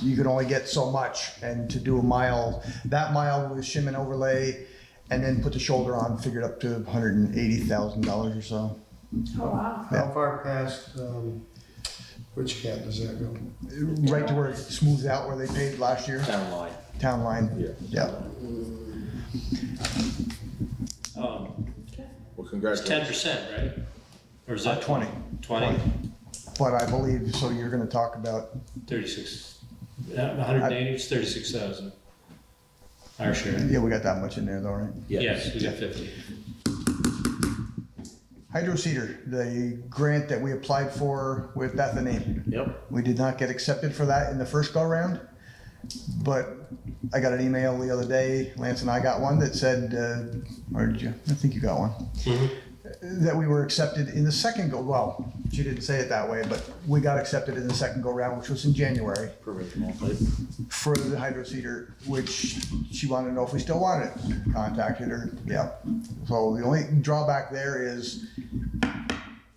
You could only get so much, and to do a mile, that mile with shim and overlay, and then put the shoulder on, figured up to $180,000 or so. oh, wow. How far past, which cat does that go? Right to where it smooths out where they paved last year, Town line. town line. Yeah. Yeah. Well, It's congratulations. 10%, right? Or is that 20. 20? But I believe, so you're gonna talk about, 36. 180 is 36,000. Our share. yeah, we got that much in there though, right? Yes, we got 50. Hydro Seeder, the grant that we applied for with Bethany. Yep. We did not get accepted for that in the first go round, but I got an email the other day, Lance and I got one that said, or did you? I think you got one. That we were accepted in the second go, well, she didn't say it that way, but we got accepted in the second go round, which was in January, Provisional type. for the Hydro Seeder, which she wanted to know if we still wanted it. Contacted her, yeah. So the only drawback there is,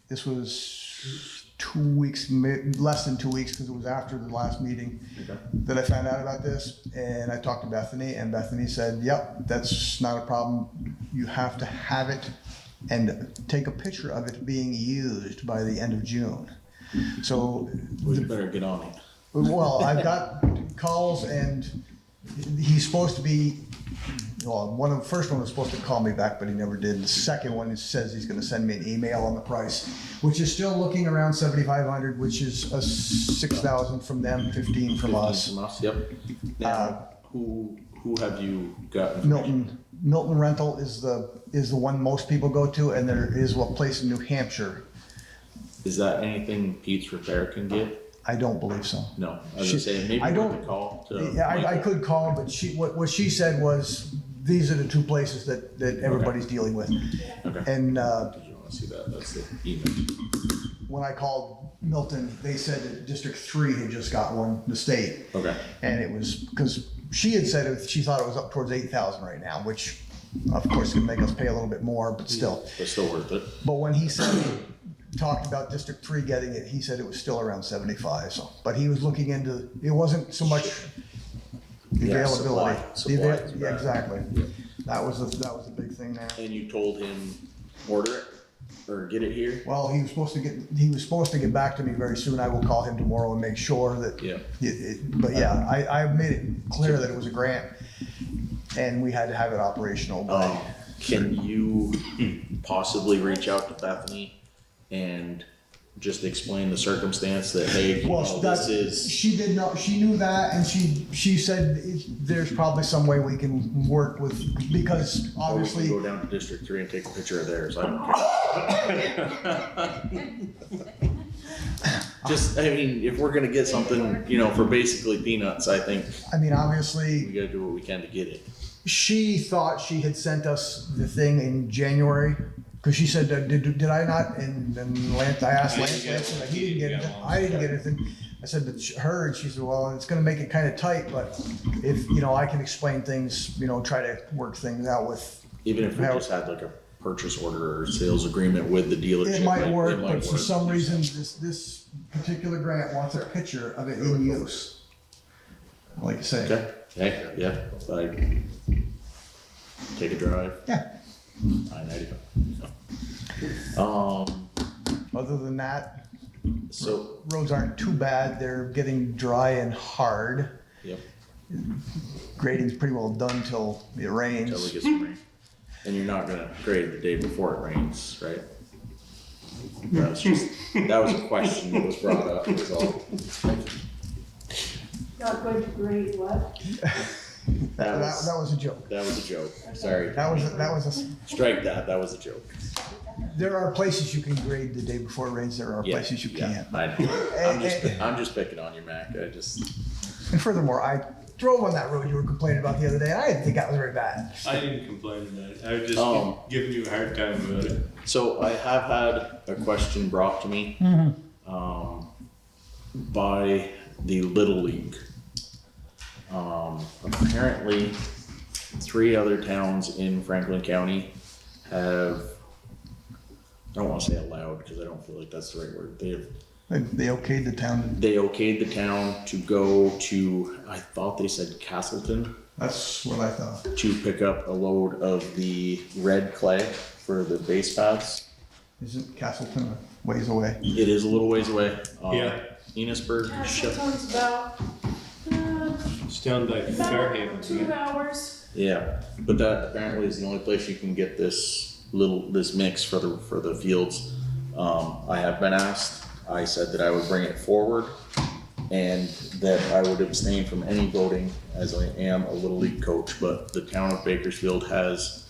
this was 2 weeks, less than 2 weeks, because it was after the last meeting Okay. that I found out about this. And I talked to Bethany, and Bethany said, yep, that's not a problem. You have to have it and take a picture of it being used by the end of June. So, We better get on it. well, I've got calls, and he's supposed to be, well, the first one was supposed to call me back, but he never did. The second one says he's gonna send me an email on the price, which is still looking around 7,500, which is a 6,000 from them, 15 from us. From us, yep. Now, who have you got? Milton Rental is the one most people go to, and there is a place in New Hampshire. Is that anything Pete's Repair can get? I don't believe so. No, I was just saying, maybe I we don't- could call to. Yeah, I Michael. could call, but what she said was, these are the two places that everybody's dealing with. Okay. And Did you wanna see that? That's the email. when I called Milton, they said that District 3 had just got one, the state. Okay. And it was, because she had said she thought it was up towards 8,000 right now, which of course could make us pay a little bit more, but still. But still worth it. But when he said, talked about District 3 getting it, he said it was still around 75, so. But he was looking into, it wasn't so much the Yeah, availability. supply is Yeah, bad. exactly. That was the big thing there. And you told him order it or get it here? Well, he was supposed to get back to me very soon. I will call him tomorrow and make sure that. Yeah. But yeah, I made it clear that it was a grant, and we had to have it operational by. Can you possibly reach out to Bethany and just explain the circumstance that, hey, you Well, know, this is, she did know, she knew that, and she said there's probably some way we can work with, because or we can obviously. go down to District 3 and take a picture of theirs, I don't care. Just, I mean, if we're gonna get something, you know, for basically peanuts, I think I mean, we obviously, gotta do what we can to get it. she thought she had sent us the thing in January, because she said, did I not? And then Lance, I asked Lance, and he didn't get it. I didn't get anything. I said, but her, and she said, well, it's gonna make it kind of tight, but if, I can explain things, try to work things out with. Even if we Yeah. just had like a purchase order or sales agreement with the dealership. It might work, might but for work. some reason, this particular grant wants a picture of it in use. Like you say. Okay, hey, yeah, like, take a drive. Yeah. I-95. Other than that, So, roads aren't too bad. They're getting dry and hard. yep, Grading's pretty well done till it until we rains. get some rain. And you're not gonna grade the day before it rains, right? That was a question that was brought up, was all. Not going to grade what? That was a joke. That was a joke, sorry. That was a, Strike that was a joke. there are places you can grade the day before it rains, there are Yeah, places you yeah, can't. I know. I'm just picking on you, Mac, And furthermore, I drove on that road you were complaining about the other day, and I didn't think that was very bad. I didn't complain about it. I was just giving you a hard time about it. So I have had a question brought to me, by the Little League. Apparently, 3 other towns in Franklin County have, I don't wanna say allowed, cause I don't feel like that's the right word, They okayed the town. they okayed the town to go to, I thought they said Castleton, That's what I thought. to pick up a load of the red clay for the base paths. Isn't Castleton a ways away? It is a little ways away. Yeah. Enosburg, Castleton's about, It's down by Fairhaven. 2 hours. yeah, but that apparently is the only place you can get this mix for the fields. I have been asked, I said that I would bring it forward and that I would abstain from any voting as I am a Little League coach, but the town of Bakersfield has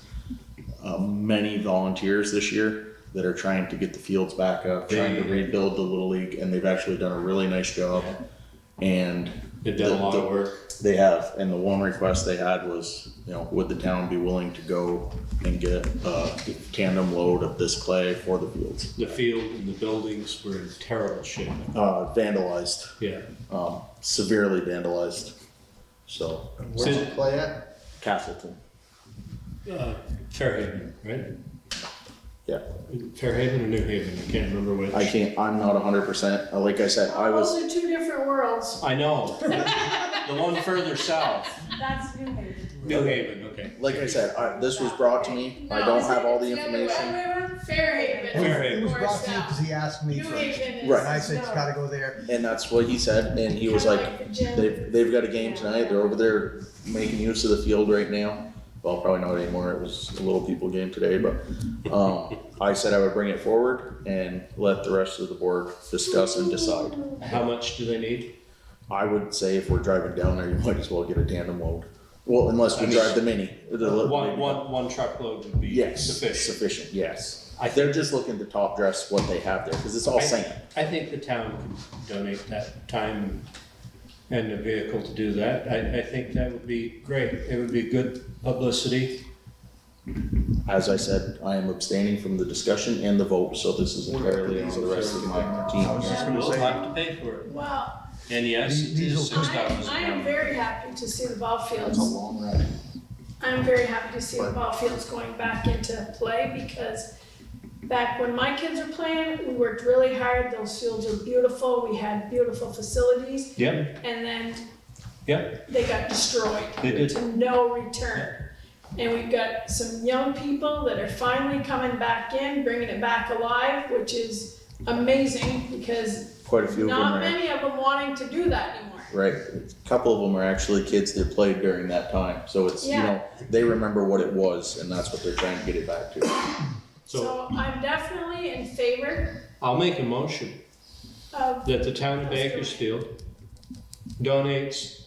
many volunteers this year that are trying to get the fields back up, trying to rebuild the Little League, and they've actually done a really nice job. And They've done a lot of work. they have, and the one request they had was, would the town be willing to go and get a tandem load of this clay for the fields? The field and the buildings were in terrible shape. Vandalized, Yeah. severely vandalized. So, Where's the clay at? Castleton, Fairhaven, right? yeah. Fairhaven or New Haven? I can't remember which. I'm not 100%, like I said, Those are 2 different worlds. I know. The one further south. That's New Haven. New Haven, okay. like I said, this was brought to me, I don't have all the information. Fairhaven. It was Or brought to me south. because he asked me New first. Haven is. Right. And I said, it's gotta go there. And that's what he said, and he was like, the gym. they've got a game tonight, they're over there making use of the field right now. Well, probably not anymore, it was a little people game today, but, I said I would bring it forward and let the rest of the board discuss and decide. How much do they need? I would say if we're driving down there, you might as well get a tandem load. Well, unless we I mean, drive the mini. One truckload would be Yes, sufficient. sufficient, yes. I They're just looking to top dress what they have there, cause it's all sand. I think the town could donate that time and a vehicle to do that. I think that would be great. It would be good publicity. As I said, I am abstaining from the discussion and the vote, so this is entirely on the rest of my team. I was just gonna We'll say, have to pay for it. Well, And yes, it These is will- $6 I an am hour. very happy to see the ball That's a fields. long ride. I'm very happy to see the ball fields going back into play because back when my kids were playing, we worked really hard. Those fields are beautiful. We had beautiful facilities. Yep, And then yep, they got destroyed they did. to no return. And we've got some young people that are finally coming back in, bringing it back alive, which is amazing because Quite a few of them not are, many of them wanting to do that anymore. right, a couple of them are actually kids that played during that time, so it's, Yeah. they remember what it was, and that's what they're trying to get it back to. So So I'm definitely in favor I'll make a motion of, that the town of Bakersfield donates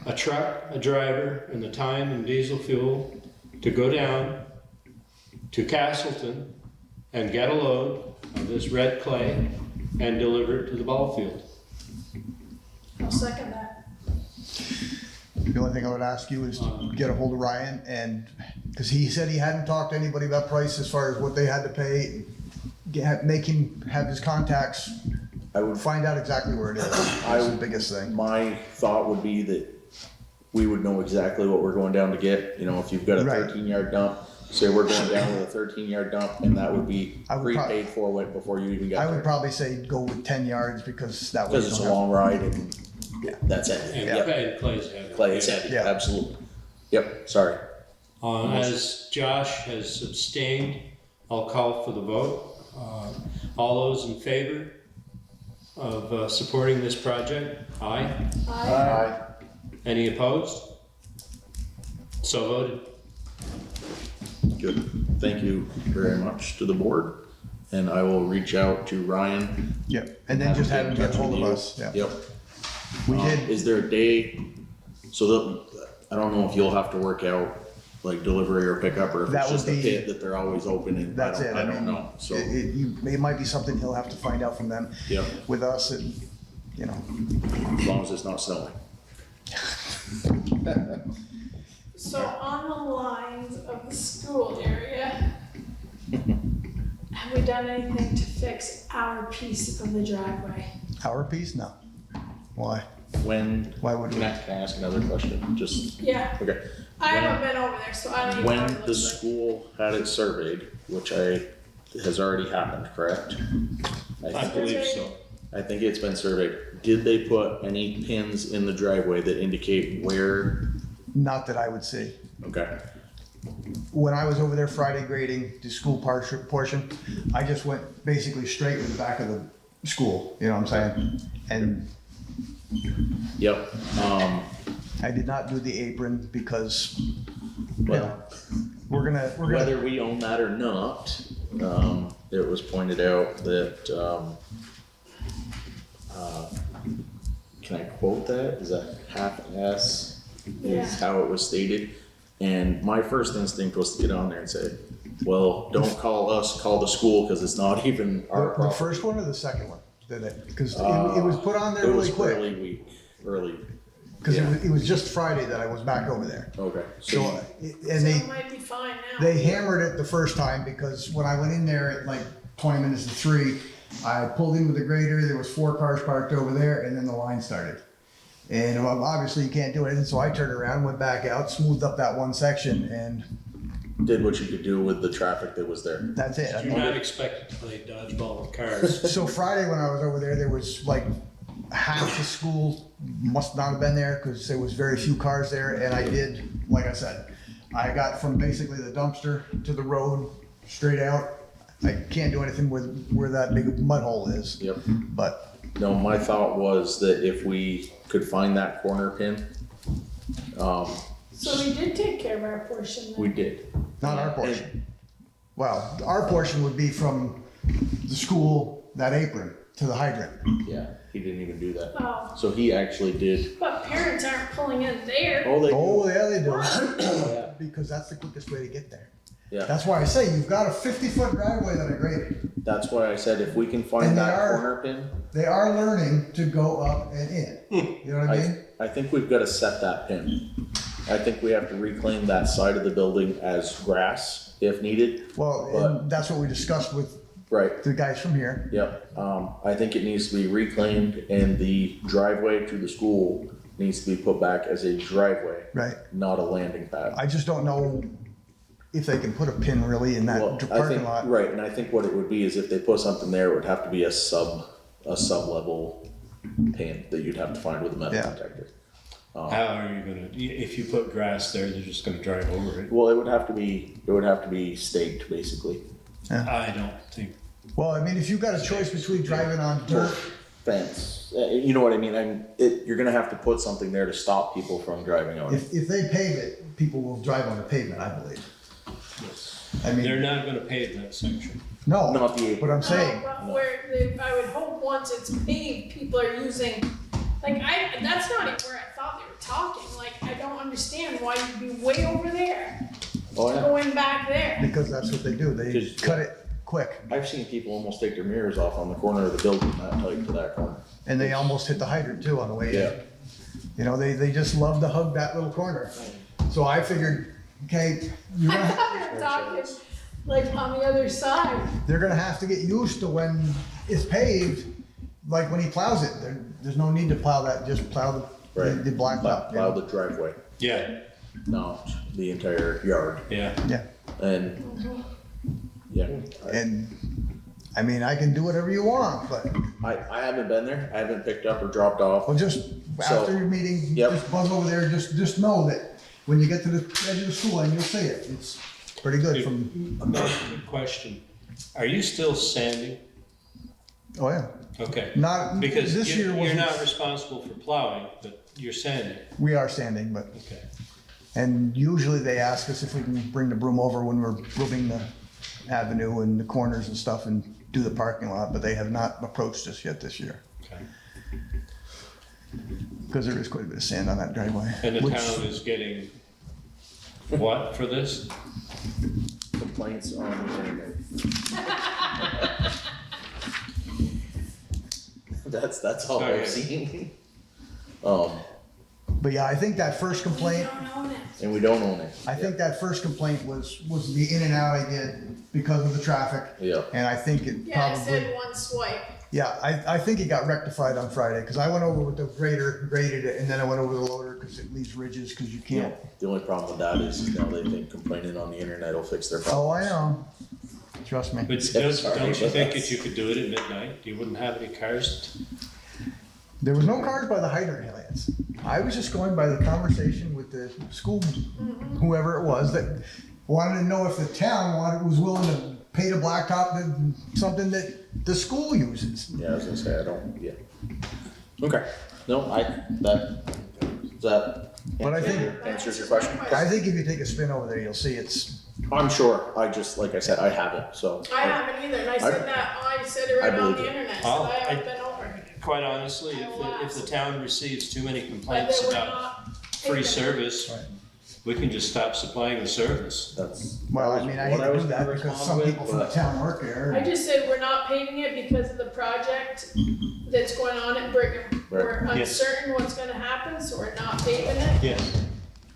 a truck, a driver, and the time and diesel fuel to go down to Castleton and get a load of this red clay and deliver it to the ball field. I'll second that. the only thing I would ask you is to get a hold of Ryan and, cause he said he hadn't talked to anybody about price as far as what they had to pay. Make him have his contacts, I would, find out exactly where it is. That's the biggest thing. my thought would be that we would know exactly what we're going down to get, if you've got a Right. 13-yard dump, say we're going down with a 13-yard dump, and that would be I would prob- prepaid for it before you even got I there. would probably say go with 10 yards because that way. Because you it's a don't have- long ride and that's it. And Yep. Clay's heavy. Clay is heavy, Yeah. absolutely. Yep, sorry. As Josh has abstained, I'll call for the vote. All those in favor of supporting this project? Aye. Aye. Any opposed? So voted. Good. Thank you very much to the board, and I will reach out to Ryan. Yep, and then just have him get hold of us, yeah. Yep. We did, Is there a day, so don't know if you'll have to work out like delivery or pickup, or if That it's just would a be- pit that they're always opening. That's it. I don't know, so, It might be something he'll have to find out from them. Yep. With us and, you know, as long as it's not snowing. So on the lines of the school area, have we done anything to fix our piece of the driveway? our piece, no. Why? When, Why would we? can I ask another question? Just, Yeah, okay. I haven't been over there, so I don't even know When what it the looks like. school had it surveyed, which has already happened, correct? I believe so. I think it's been surveyed. Did they put any pins in the driveway that indicate where? Not that I would see. Okay, When I was over there Friday grading the school portion, I just went basically straight to the back of the school, you know what I'm saying? And yep, I did not do the apron because, well, we're gonna, whether we own that or not, it was pointed out that, can I quote that? Is that half-ass Yeah. is how it was stated? And my first instinct was to get on there and say, well, don't call us, call the school, cause it's not even our the problem. first one or the second one? Because it was put on there It really was quick. early, Because yeah. it was just Friday that I was back over there. okay, So, so, and So they, it might be fine now. they hammered it the first time because when I went in there at like 20 minutes to 3, I pulled in with the grader, there was 4 cars parked over there, and then the line started. And obviously you can't do anything, so I turned around, went back out, smoothed up that one section, and did what you could do with the traffic that was there. that's it. You're not expected to play dodgeball with cars. So Friday when I was over there was like half the school must not have been there because there was very few cars there, and I did, like I said, I got from basically the dumpster to the road, straight out. I can't do anything with where that big mud hole is, Yep. but No, my thought was that if we could find that corner pin, So we did take care of our portion then. we did. not our portion. Well, our portion would be from the school, that apron, to the hydrant. Yeah, he didn't even do that. Oh, So he actually did. but parents aren't pulling in there. Oh, they. Oh, yeah, they do. Yeah. Because that's the quickest way to get there. Yeah, That's why I say you've got a 50-foot driveway that I graded. that's why I said if we can find And they that are- corner pin, They are learning to go up and in. You know what I mean? I think we've gotta set that pin. I think we have to reclaim that side of the building as grass if needed. Well, But- and that's what we discussed with Right, the guys from here. yep. I think it needs to be reclaimed and the driveway to the school needs to be put back as a driveway, Right. not a landing pad. I just don't know if they can put a pin really in that Well, I parking think, lot. right, and I think what it would be is if they put something there, it would have to be a sub-level pin that you'd have to find with a metal Yeah. detector. How are you gonna, if you put grass there, they're just gonna drive over it? Well, it would have to be staked, basically. I don't think, Well, I mean, if you've got a choice between driving on dirt, Fence, you know what I mean? You're gonna have to put something there to stop people from driving on it. if they pave it, people will drive on the pavement, I believe. I mean, they're not gonna pave that section. no, Not the but I'm saying, But where they, I would hope once it's paved, people are using, like, that's not even where I thought they were talking. Like, I don't understand why you'd be way over there, Oh, yeah. going back there. because that's what they do. They Because- cut it quick. I've seen people almost take their mirrors off on the corner of the building that tight to that corner. And they almost hit the hydrant too on the way in. Yeah. You know, they just love to hug that little corner. So I figured, okay, you're I gonna, thought they were talking, like, on the other side. they're gonna have to get used to when it's paved, like when he plows it, there's no need to plow that, just plow Right. the blacktop. you Plow know? the driveway, Yeah, not the entire yard. yeah. Yeah, And, yeah, and, I mean, I can do whatever you want, but, I haven't been there, I haven't picked up or dropped off. well, just So- after your meeting, Yep. just buzz over there, just know that when you get to the edge of the school line, you'll see it. It's pretty good from, Good question. Are you still sanding? oh yeah. Okay. Not, Because this year you're wasn't, not responsible for plowing, but you're sanding. we are sanding, but, Okay. and usually they ask us if we can bring the broom over when we're brooming the avenue and the corners and stuff and do the parking lot, but they have not approached us yet this year. Okay. because there is quite a bit of sand on that driveway. And the which- town is getting what for this? Complaints on the internet. That's all Okay. I've seen. But yeah, I think that first We complaint, don't own it. And we don't own it. I think that first complaint was the in and out I did because of the traffic. Yeah. And I think it Yeah, I probably, said one swipe. yeah, I think it got rectified on Friday, because I went over with the grader, graded it, and then I went over the loader, because it leaves ridges, because you can't. The only problem with that is now they think complaining on the internet will fix their problems. Oh, I know. Trust me. But Sorry, don't you but think that's- that you could do it at midnight? You wouldn't have any cars? There was no cars by the hydrant, Lance. I was just going by the conversation with the school, whoever it was, that wanted to know if the town was willing to pay to blacktop something that the school uses. Yeah, I was gonna say, I don't, yeah. Okay, no, that But I think- answers your question. I think if you take a spin over there, you'll see it's, I'm sure, I just, like I said, I haven't, so. I haven't either, and I said that, I said it right I on believe the you. internet, Oh, so I haven't I- been over. Quite honestly, if the town receives too many But complaints they were about not free taken. service, we can just stop supplying the service. That's. well, I that was mean, I what hate to was do gonna that because respond some with, people from the but- town work I there. just said we're not paving it because of the project that's going on at Brigham. Right. We're Yes. uncertain what's gonna happen, so we're not paving it. Yes.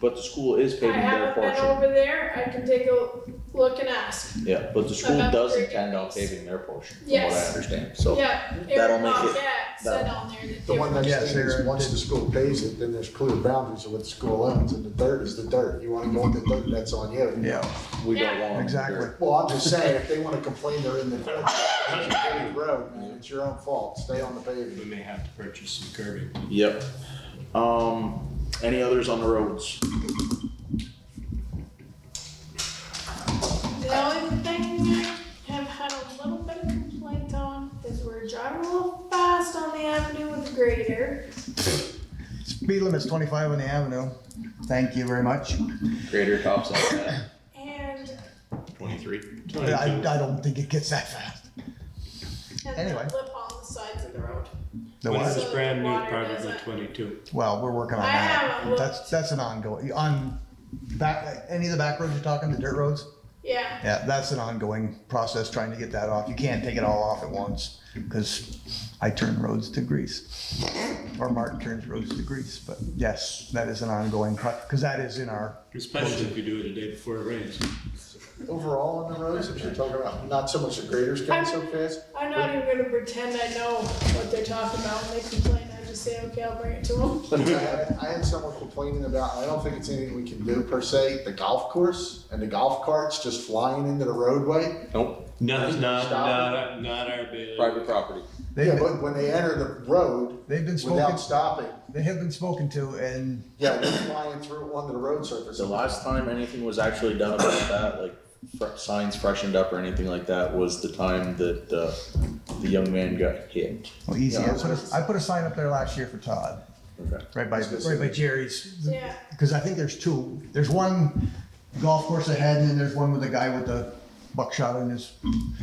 But the school is I paving their haven't been portion. over there, I can take a look and ask. Yeah, but the school About does the intend on grades. paving their portion, from what I Yes. understand, so. Yeah, that'll Eric make it- Lafayette said that'll- on there that The they one were. next Yes, thing is, they're- once the school pays it, then there's clear boundaries of what the school owns, and the dirt is the dirt. You wanna go in the dirt, that's on you. Yeah, We don't Yeah. want. them exactly. to- Well, I'm just saying, if they wanna complain they're in the dirt, it's a paved road, man, it's your own fault, stay on the We pavement. may have to purchase some curbing. Yep. Any others on the roads? The only thing I have had a little bit of complaint on is we're driving a little fast on the avenue with the grader. Speed limit's 25 on the avenue. Thank you very much. Greater tops on that, And, 23. I don't think it gets that fast. and Anyway. the lip on the sides of the road. The When what? it was So brand new, water probably doesn't- 22. Well, we're working on I haven't that. That's an ongoing, on back, any of the back roads you're talking, the dirt roads? Yeah, Yeah, that's an ongoing process, trying to get that off. You can't take it all off at once, because I turn roads to grease. Or Mark turns roads to grease, but yes, that is an ongoing, because that is in our, Especially if you do it a day before it rains. Overall on the roads, if you're talking about, not so much the graders going so fast, I'm not even gonna pretend I know what they're talking about when they complain, I just say, okay, I'll bring it to them. I had someone complaining about, I don't think it's anything we can do per se, the golf course and the golf carts just flying into the roadway. Nope, Not Stop. our bailiwick. private property. Yeah, but when they enter the road they've been spoken, without stopping, they have been spoken to, and yeah, they're flying through onto the road surface. The last time anything was actually done about that, like signs freshened up or anything like that, was the time that the young man got hit. well, easy. Yeah, I put a sign up there last year for Todd, Okay. right by Jerry's. Yeah, Because I think there's two. There's one golf course ahead, and then there's one with a guy with a buckshot in his.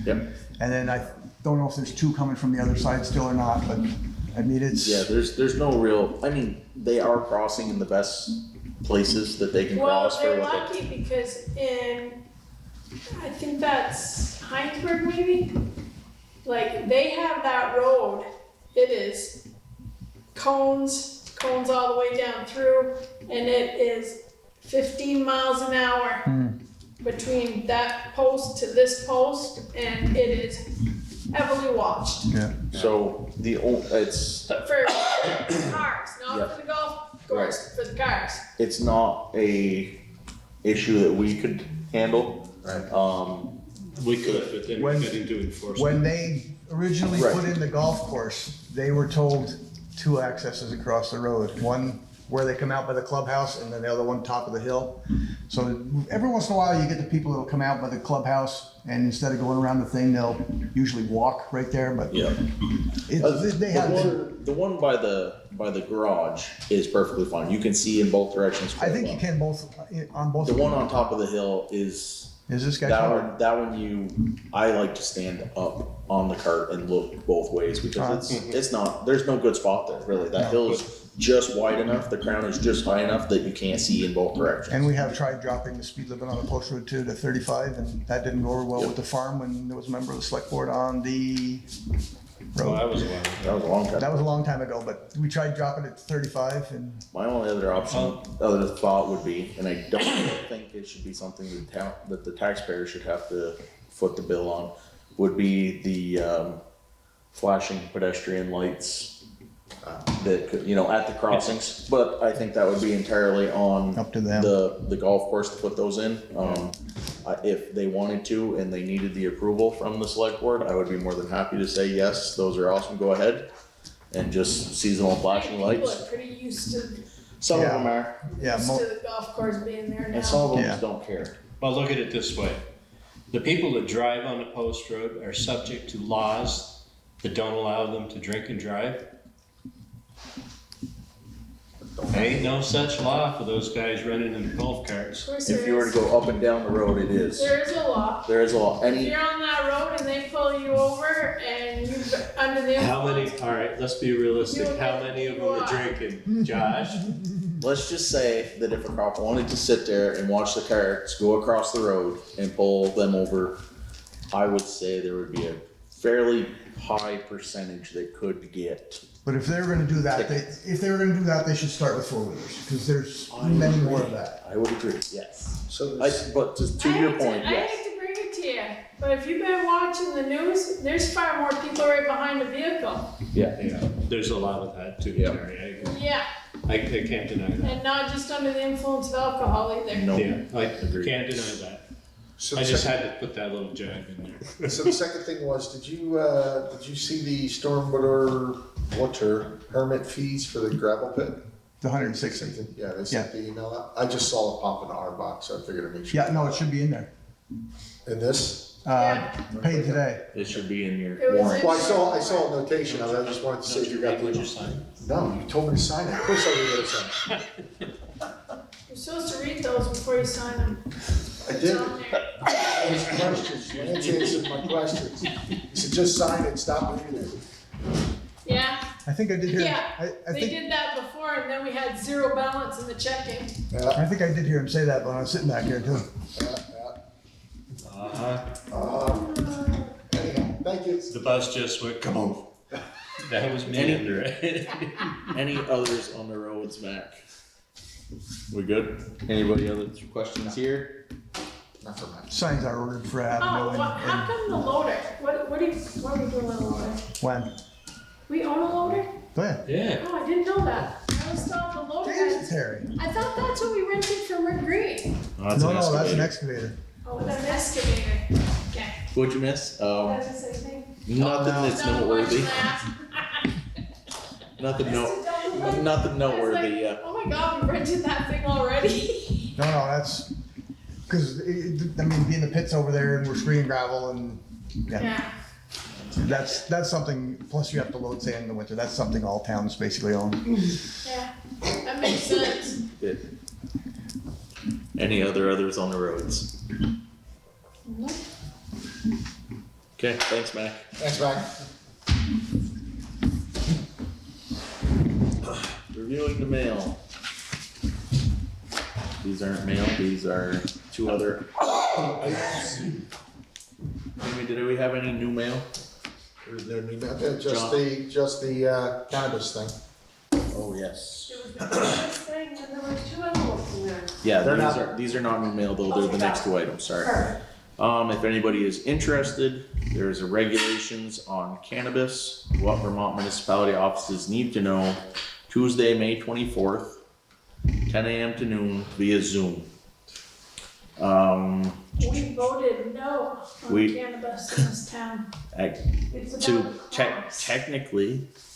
Yep. And then I don't know if there's two coming from the other side still or not, but I mean, it's. Yeah, there's no real, I mean, they are crossing in the best places that they can well, cross for they're what they. lucky because I think that's Heinsberg maybe? Like, they have that road, it is cones all the way down through, and it is 15 miles an hour between that post to this post, and it is heavily watched. Yeah. So it's For cars, not Yeah. for the golf course, for the cars. it's not a issue that we could handle. Right. We could, but then When- we get into enforcement. When they originally Right. put in the golf course, they were told two accesses across the road. One where they come out by the clubhouse, and then the other one top of the hill. So every once in a while, you get the people that'll come out by the clubhouse, and instead of going around the thing, they'll usually walk right there. But Yeah. they have been. The one by the garage is perfectly fine. You can see in both directions. I quite think well. you can both on both. The of them. one on top of the hill is Is this guy? that one I like to stand up on the cart and look both ways because it's not, there's no good spot there, really. That hill is just wide enough, the crown is just high enough that you can't see in both directions. And we have tried dropping the speed limit on the post road too to 35, and that didn't go over well with the farm when there was a member of the select board on the Well, road. that was one. That was a long time. That was a long time ago, but we tried dropping it to 35 and My only other option, other thought would be, and I don't think it should be something that the taxpayer should have to foot the bill on, would be the flashing pedestrian lights that could, at the crossings. But I think that would be entirely on Up to them. the golf course to put those in. If they wanted to and they needed the approval from the select board, I would be more than happy to say, yes, those are awesome, go ahead. And just seasonal flashing People lights. are pretty used to, Some Yeah. of them are, yeah, used to the golf course being there now. and some of them Yeah. just don't care. Well, look at it this way. The people that drive on the post road are subject to laws that don't allow them to drink and drive. There ain't no such law for those guys running in golf Of carts. course If you were to go up and down the road, it is. There is a law. There is a law. If Any, you're on that road and they pull you over and you under the How many, influence, alright, let's be realistic. You- How many of them are drinking? Josh? let's just say that if a cop wanted to sit there and watch the carts go across the road and pull them over, I would say there would be a fairly high percentage that could get. but if they were gonna do that, they should start with four-wheelers, because there's many more of that. I would agree, yes. So But to I your hate point, I yes. hate to bring it to you, but if you've been watching the news, there's far more people right behind the vehicle. Yeah. Yeah, there's a lot of that too, Yeah. Terry. I agree. Yeah, I can't deny that. and not just under the influence of alcohol either. No. Yeah, I Agreed. can't deny that. So I the just second, had to put that little jug in there. so the second thing was, did you see the stormwater water permit fees for the gravel pit? The 160. Yeah, they sent the email out. I just saw it pop in our box, so I figured I'd make sure. Yeah, no, it should be in there. In this? Paid today. It should be in your It was warrant. Well, I saw a notation of it. I just wanted to see if you got Would you the. sign? No, you told me to sign it. Of course I would have signed it. You're supposed to read those before you sign them. I It's did. on there. Those questions, Lance answered my questions. He said, just sign it, stop reading it. Yeah, I think I did hear, Yeah, I they think, did that before and then we had zero balance in the checking. Yeah, I think I did hear him say that when I was sitting back here too. yeah. Anyhow, thank you. The bus just went, come on. That was me under it. Any others on the roads, Mac? We good? Anybody other questions here? Not for mine. Signs are ordered for Oh, Avenue how and come the loader? What are we doing with the loader? when? We own a loader? Go ahead. Yeah. Oh, I didn't know that. I always thought the loader James had, Terry. I thought that's what we rented from Rick Green. Oh, that's No, an no, that's an excavator. excavator. Oh, that's an excavator. Okay. What'd you miss? That's the same thing. Nothing that's Not noteworthy. much less. Nothing Just to double check. nothing I was noteworthy, like, yeah. oh my god, we rented that thing already. No, no, that's, cause I mean, being the pits over there and we're screening gravel and, yeah. Yeah. That's something, plus you have to load sand in the winter, that's something all towns basically own. Yeah. That makes sense. Good. Any others on the roads? Nope. Okay, thanks, Mac. Thanks, Mike. Reviewing the mail. These aren't mail, these are two other. Amy, did we have any new mail? There's no new, John. just the cannabis thing. Oh, yes. There was the first thing, and there were two envelopes in there. Yeah, They're these are not new mail though, they're the next two items, sorry. Perfect. If anybody is interested, there's a regulations on cannabis, what Vermont municipality offices need to know. Tuesday, May 24th, 10 a.m. to noon via Zoom. We voted no on We- cannabis in this town. It's To about the cost.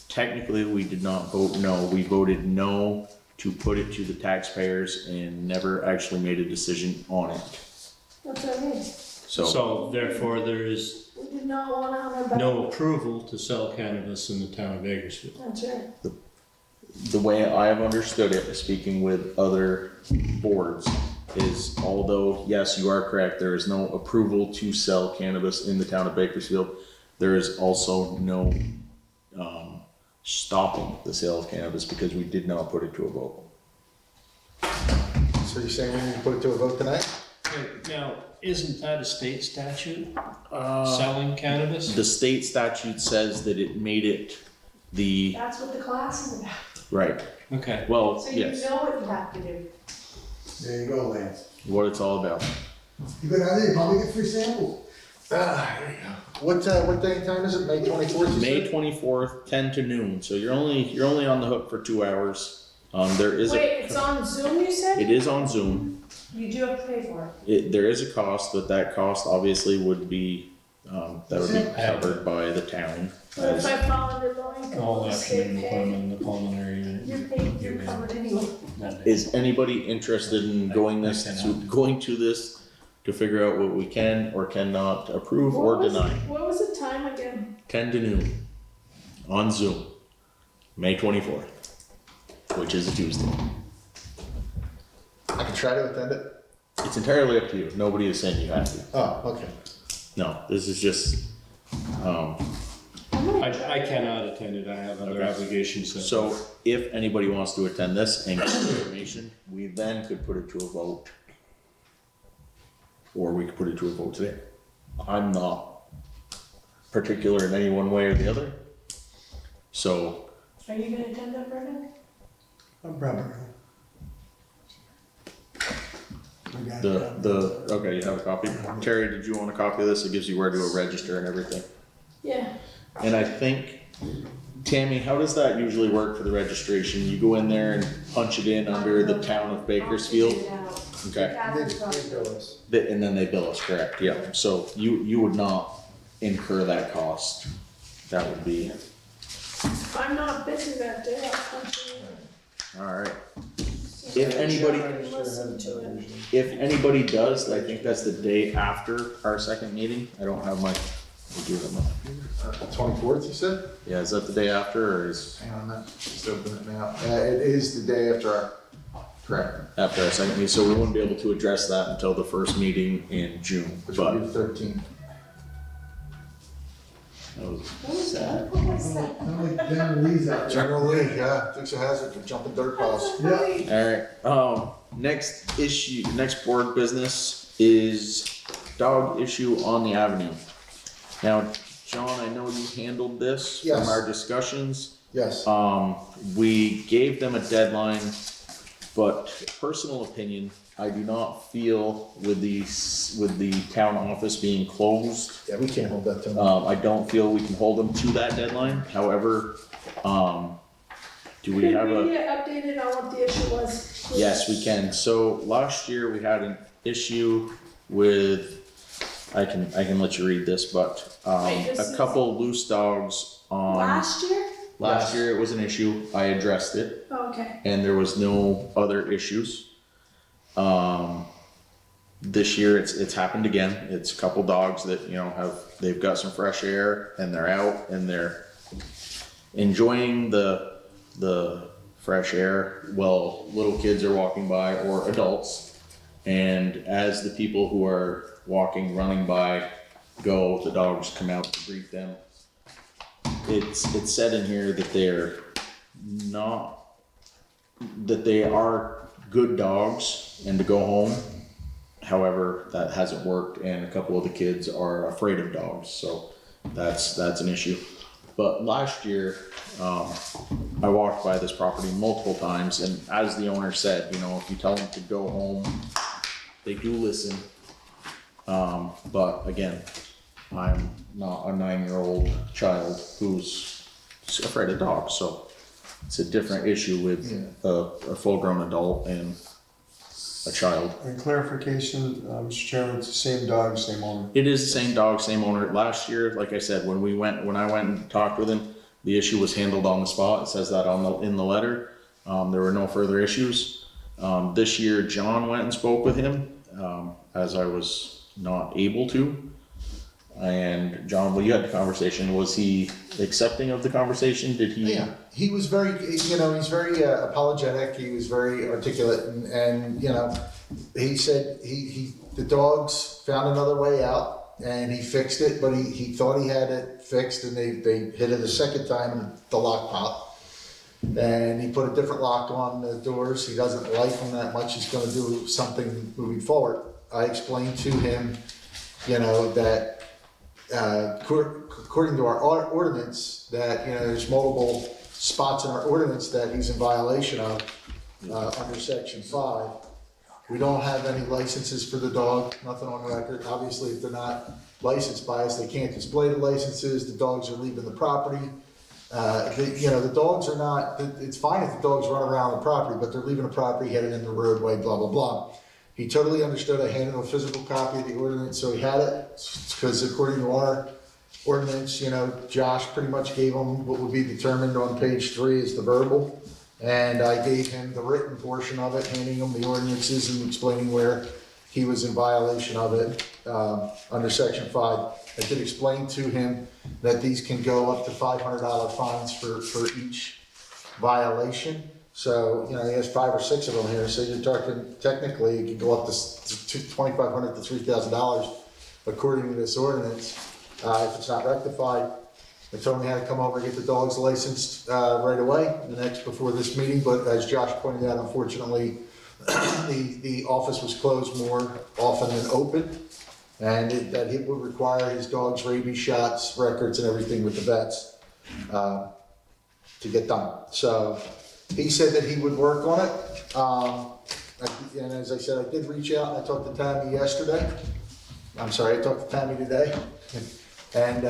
technically, we did not vote no. We voted no to put it to the taxpayers and never actually made a decision on it. That's what I mean. So therefore, there is We did not want it on our back. no approval to sell cannabis in the town of Bakersfield. That's right. The way I have understood it, speaking with other boards, is although, yes, you are correct, there is no approval to sell cannabis in the town of Bakersfield, there is also no stopping the sale of cannabis because we did not put it to a vote. So you're saying we need to put it to a vote tonight? Okay, now, isn't that a state statute, selling cannabis? The state statute says that it made it the, That's what the class is about. right, Okay. well, So you yes, know what you have to do. There you go, Lance. what it's all about. You go down there, you probably get free samples. There you go. What day and time is it? May 24th? May 24th, 10 to noon, so you're only on the hook for 2 hours. There is Wait, it's on Zoom, you said? it is on Zoom. You do have to pay for it. There is a cost, but that cost obviously would be, that would be covered by the town. What if I fall under low income? All will the state afternoon pay? appointment in the pulmonary unit. You're paid, you're covered anyway. That day. Is anybody interested in going to this to figure out what we can or cannot approve or deny? What was the time again? 10 to noon on Zoom, May 24th, which is a Tuesday. I can try to attend it. It's entirely up to you. Nobody is saying you have to. Oh, okay. No, this is just, I cannot attend it, I have other Okay. obligations. that- so if anybody wants to attend this and get information, we then could put it to a vote. Or we could put it to a vote today. I'm not particular in any one way or the other. So, Are you gonna attend that, Brendan? I'm probably. okay, you have a copy? Terry, did you want a copy of this? It gives you where to register and everything. Yeah. And I think, Tammy, how does that usually work for the registration? You go in there and punch it in under the town of Bakersfield? Okay. And then they bill us, correct? Yeah. So you would not incur that cost. That would be, If I'm not busy that day, I'll punch it in. all right. If anybody, Listen to it. if anybody does, I think that's the day after our second meeting. I don't have my, we'll do it now. 24th, you said? Yeah, is that the day after or is Hang on a minute, just open it now. It is the day after our, correct, after our second meeting? So we wouldn't be able to address that until the first meeting in June, which will be but the 13th. that was What was sad. that? What was that? I'm like General Lee's out there. General Lee, yeah, Dukes of Hazzard for jumping dirt piles. Yeah. Alright, next issue, next board business is dog issue on the avenue. Now, John, I know you handled this from Yes. our discussions. Yes, We gave them a deadline, but personal opinion, I do not feel with the town office being closed, yeah, we can't hold that to them. I don't feel we can hold them to that deadline. However, do we have a? Could we get updated on what the issue was? please? Yes, we can. So last year we had an issue with, I can let you read this, but, Wait, this a is- couple loose dogs on. Last year? Last year it was an issue. I addressed it Oh, okay. and there was no other issues. This year it's happened again. It's a couple dogs that, they've got some fresh air and they're out and they're enjoying the fresh air while little kids are walking by or adults. And as the people who are walking, running by go, the dogs come out to greet them. It's said in here that they are good dogs and to go home. However, that hasn't worked and a couple of the kids are afraid of dogs, so that's an issue. But last year, I walked by this property multiple times and as the owner said, if you tell them to go home, they do listen. But again, I'm not a 9-year-old child who's afraid of dogs, so it's a different issue with a full-grown adult and a child. And clarification, Mr. Chairman, it's the same dog, same owner. It is the same dog, same owner. Last year, like I said, when I went and talked with him, the issue was handled on the spot. It says that in the letter. There were no further issues. This year, John went and spoke with him, as I was not able to. And John, well, you had the conversation. Was he accepting of the conversation? Did he? Yeah, he was very, he's very apologetic. He was very articulate, and he said the dogs found another way out, and he fixed it, but he thought he had it fixed, and they hit it a second time and the lock popped. And he put a different lock on the doors. He doesn't like them that much. He's gonna do something moving forward. I explained to him, you know, that according to our ordinance, that, you know, there's multiple spots in our ordinance that he's in violation of under section 5. We don't have any licenses for the dog, nothing on record. Obviously, if they're not licensed by us, they can't display the licenses. The dogs are leaving the property. The dogs are not, it's fine if the dogs run around the property, but they're leaving the property, headed in the roadway, blah, blah, blah. He totally understood. I handed him a physical copy of the ordinance, so he had it, because according to our ordinance, you know, Josh pretty much gave him what would be determined on page 3 as the verbal, and I gave him the written portion of it, handing him the ordinances and explaining where he was in violation of it under section 5. I did explain to him that these can go up to $500 fines for each violation. So, you know, he has 5 or 6 of them here, so you're talking, technically, it could go up to $2,500 to $3,000 according to this ordinance, if it's not rectified. I told him he had to come over and get the dogs licensed right away, before this meeting, but as Josh pointed out, unfortunately, the office was closed more often than open, and that it would require his dog's rabies shots, records, and everything with the vets to get done. So he said that he would work on it. And as I said, I did reach out and I talked to Tammy yesterday. I'm sorry, I talked to Tammy today. And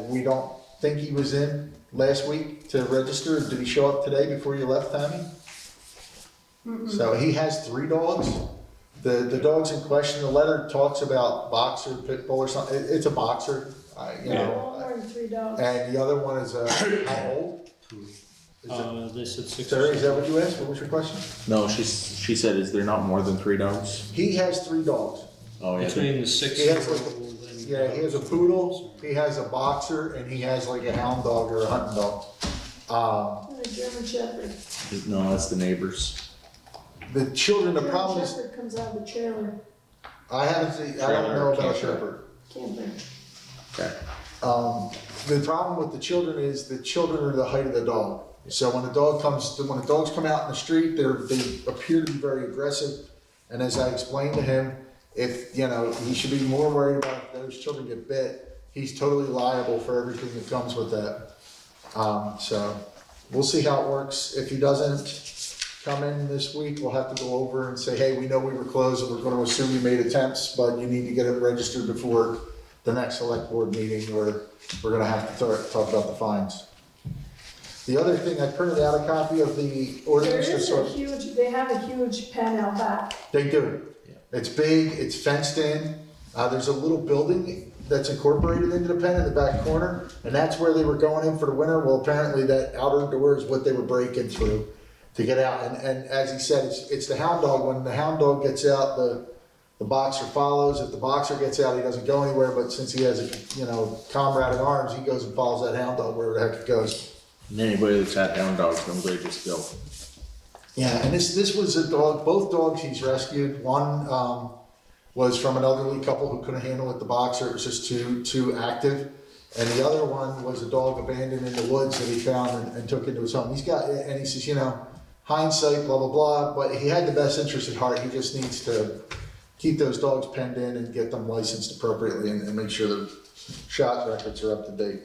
we don't think he was in last week to register. Did he show up today before you left, Tammy? So he has 3 dogs. The dogs in question, the letter talks about boxer, pit bull or something. It's a boxer, you know. All are 3 dogs. And the other one is how old? They said 6 Terry, is that what you asked? What was your question? No, she said, is there not more than 3 dogs? He has 3 dogs. Oh, yeah. between the 6 He has year like old and Yeah, he has a poodle, he has a boxer, and he has like a hound dog or a hunting dog. And a German Shepherd. No, that's the neighbors. The children, the German problem is, Shepherd comes out of the trailer, I haven't seen, I don't know about Shepherd. camper. Okay. The problem with the children is the children are the height of the dog. So when the dogs come out in the street, they appear to be very aggressive. And as I explained to him, if, you know, he should be more worried about if those children get bit. He's totally liable for everything that comes with that. So we'll see how it works. If he doesn't come in this week, we'll have to go over and say, hey, we know we were closed and we're going to assume you made attempts, but you need to get it registered before the next select board meeting, or we're going to have to talk about the fines. The other thing, I printed out a copy of the There ordinance. is they have a huge pen out back. They do. It's big, it's fenced in. There's a little building that's incorporated into the pen in the back corner, and that's where they were going in for the winter. Well, apparently that outer door is what they were breaking through to get out. And as he said, it's the hound dog. When the hound dog gets out, the boxer follows. If the boxer gets out, he doesn't go anywhere, but since he has a comrade in arms, he goes and follows that hound dog wherever the heck it goes. And anybody that's had hound dogs knows they just go. Yeah, and this was a dog, both dogs he's rescued. One was from an elderly couple who couldn't handle it, the boxer, it was just too active. And the other one was a dog abandoned in the woods that he found and took into his home. He says, hindsight, blah, blah, blah, but he had the best interest at heart. He just needs to keep those dogs penned in and get them licensed appropriately and make sure the shot records are up to date.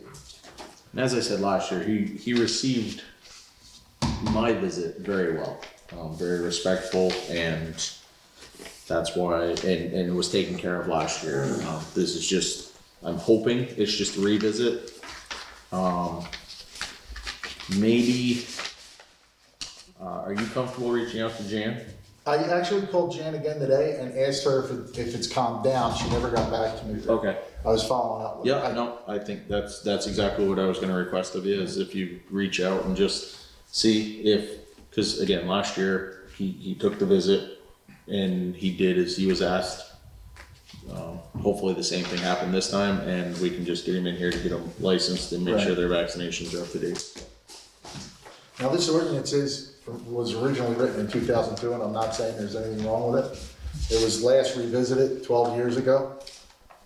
And as I said last year, he received my visit very well, very respectful, and that's why, and it was taken care of last year. This is just, I'm hoping it's just a revisit. Maybe, are you comfortable reaching out to Jan? I actually called Jan again today and asked her if it's calmed down. She never got back to me. Okay. I was following up with her. Yeah, no, I think that's exactly what I was gonna request of you, is if you reach out and just see if, cause again, last year, he took the visit and he did as he was asked. Hopefully the same thing happened this time, and we can just get him in here to get them licensed and make sure their vaccinations are up to date. Now, this ordinance was originally written in 2002, and I'm not saying there's anything wrong with it. It was last revisited 12 years ago.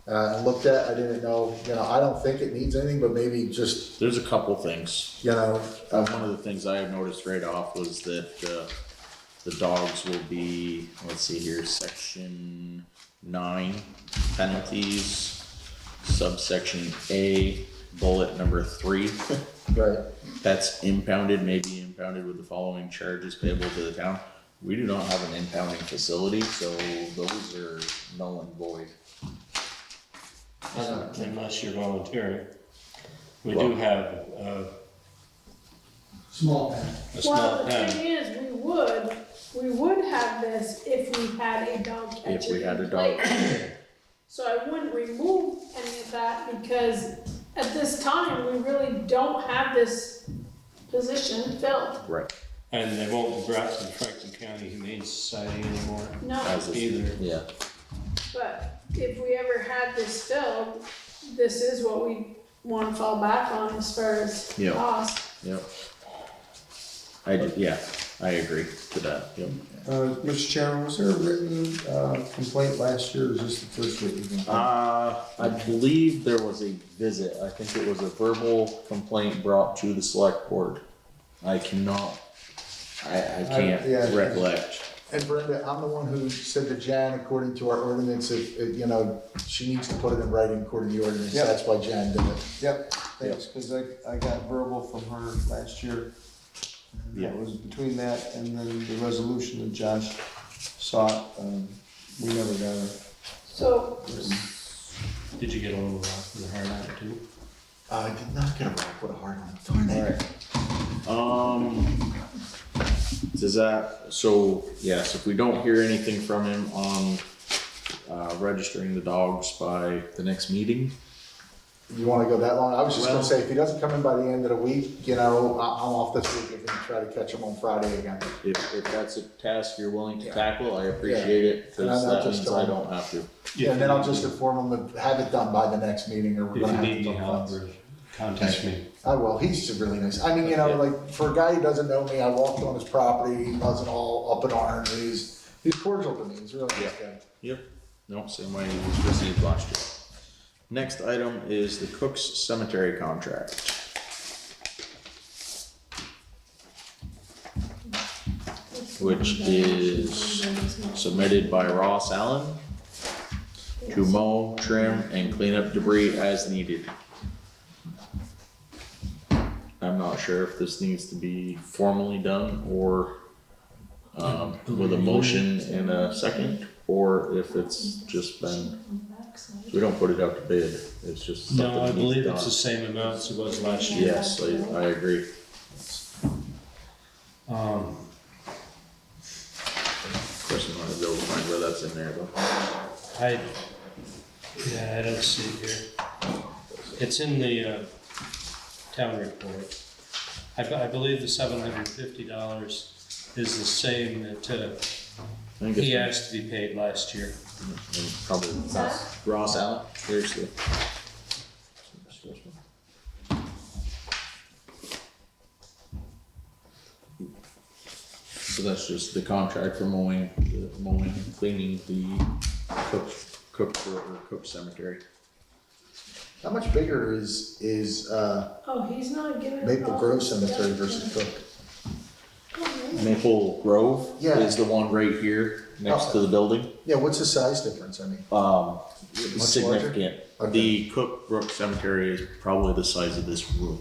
I looked at, I didn't know, I don't think it needs anything, but maybe just, There's a couple things. you know, One of the things I noticed right off was that, the dogs will be, let's see here, section 9, penalties, subsection A, bullet number 3. right. Pets impounded may be impounded with the following charges payable to the town. We do not have an impounding facility, so those are null and void. Unless you're volunteering. We Well- do have Small pen. a small Well, the pen. thing is, we would have this if we had a dog catcher. If we had a in dog, place. So I wouldn't remove any of that because at this time, we really don't have this position filled. right, And they won't be brought to the Franklin County Humane Society anymore No, as is, either. yeah, but if we ever had this filled, this is what we want to fall back on as far as Yeah. cost. yep. I agree to that, yep. Mr. Chairman, was there a written, complaint last year, or is this the first written complaint? I believe there was a visit, I think it was a verbal complaint brought to the select board. I cannot, I can't yeah. recollect. And Brenda, I'm the one who said to Jan, according to our ordinance, if, she needs to put it in writing according to the ordinance, Yep. that's why Jan did it. Yep, thanks, cause I got verbal from her last year. And Yeah. It was between that and then the resolution that Josh sought, we never got it. So, Did you get a little rock with a hard out too? I did not get a rock with a hard one, darn it. Does that, so, yes, if we don't hear anything from him on, registering the dogs by the next meeting, You wanna go that long? I was just Well- gonna say, if he doesn't come in by the end of the week, I'm off this week, if we try to catch him on Friday again. if that's a task you're willing to tackle, I appreciate it, And cause I'm that not just means I telling- don't have to. Yeah, and then I'll just inform him to have it done by the next meeting, or we're If gonna you have to. need any talk help about or contact me. I will, he's really nice. I mean, Yeah. like, for a guy who doesn't know me, I walked on his property, he wasn't all up in arms, he's cordial to me, he's a really nice guy. Yep, no, same way it was received last year. Next item is the Cook's Cemetery contract. Which is submitted by Ross Allen to mow, trim, and clean up debris as needed. I'm not sure if this needs to be formally done or, with a motion in a second, or if it's just been, we don't put it out to bid, it's just something No, I that needs believe done. it's the same amount as it was last year. Yes, I agree. Of course, I'm gonna go find where that's in there though. I don't see it here. It's in the, town report. I believe the $750 is the same that, I think he it's, asked to be paid last year. probably Ross Allen, seriously. So that's just the contract for mowing, and cleaning the Cook Cemetery. How much bigger is, oh, he's not giving. Maple Grove Cemetery versus Cook? Maple Grove Yeah. is the one right here next to the building. Yeah, what's the size difference, I mean? Significant. Okay. The Cook Brook Cemetery is probably the size of this room.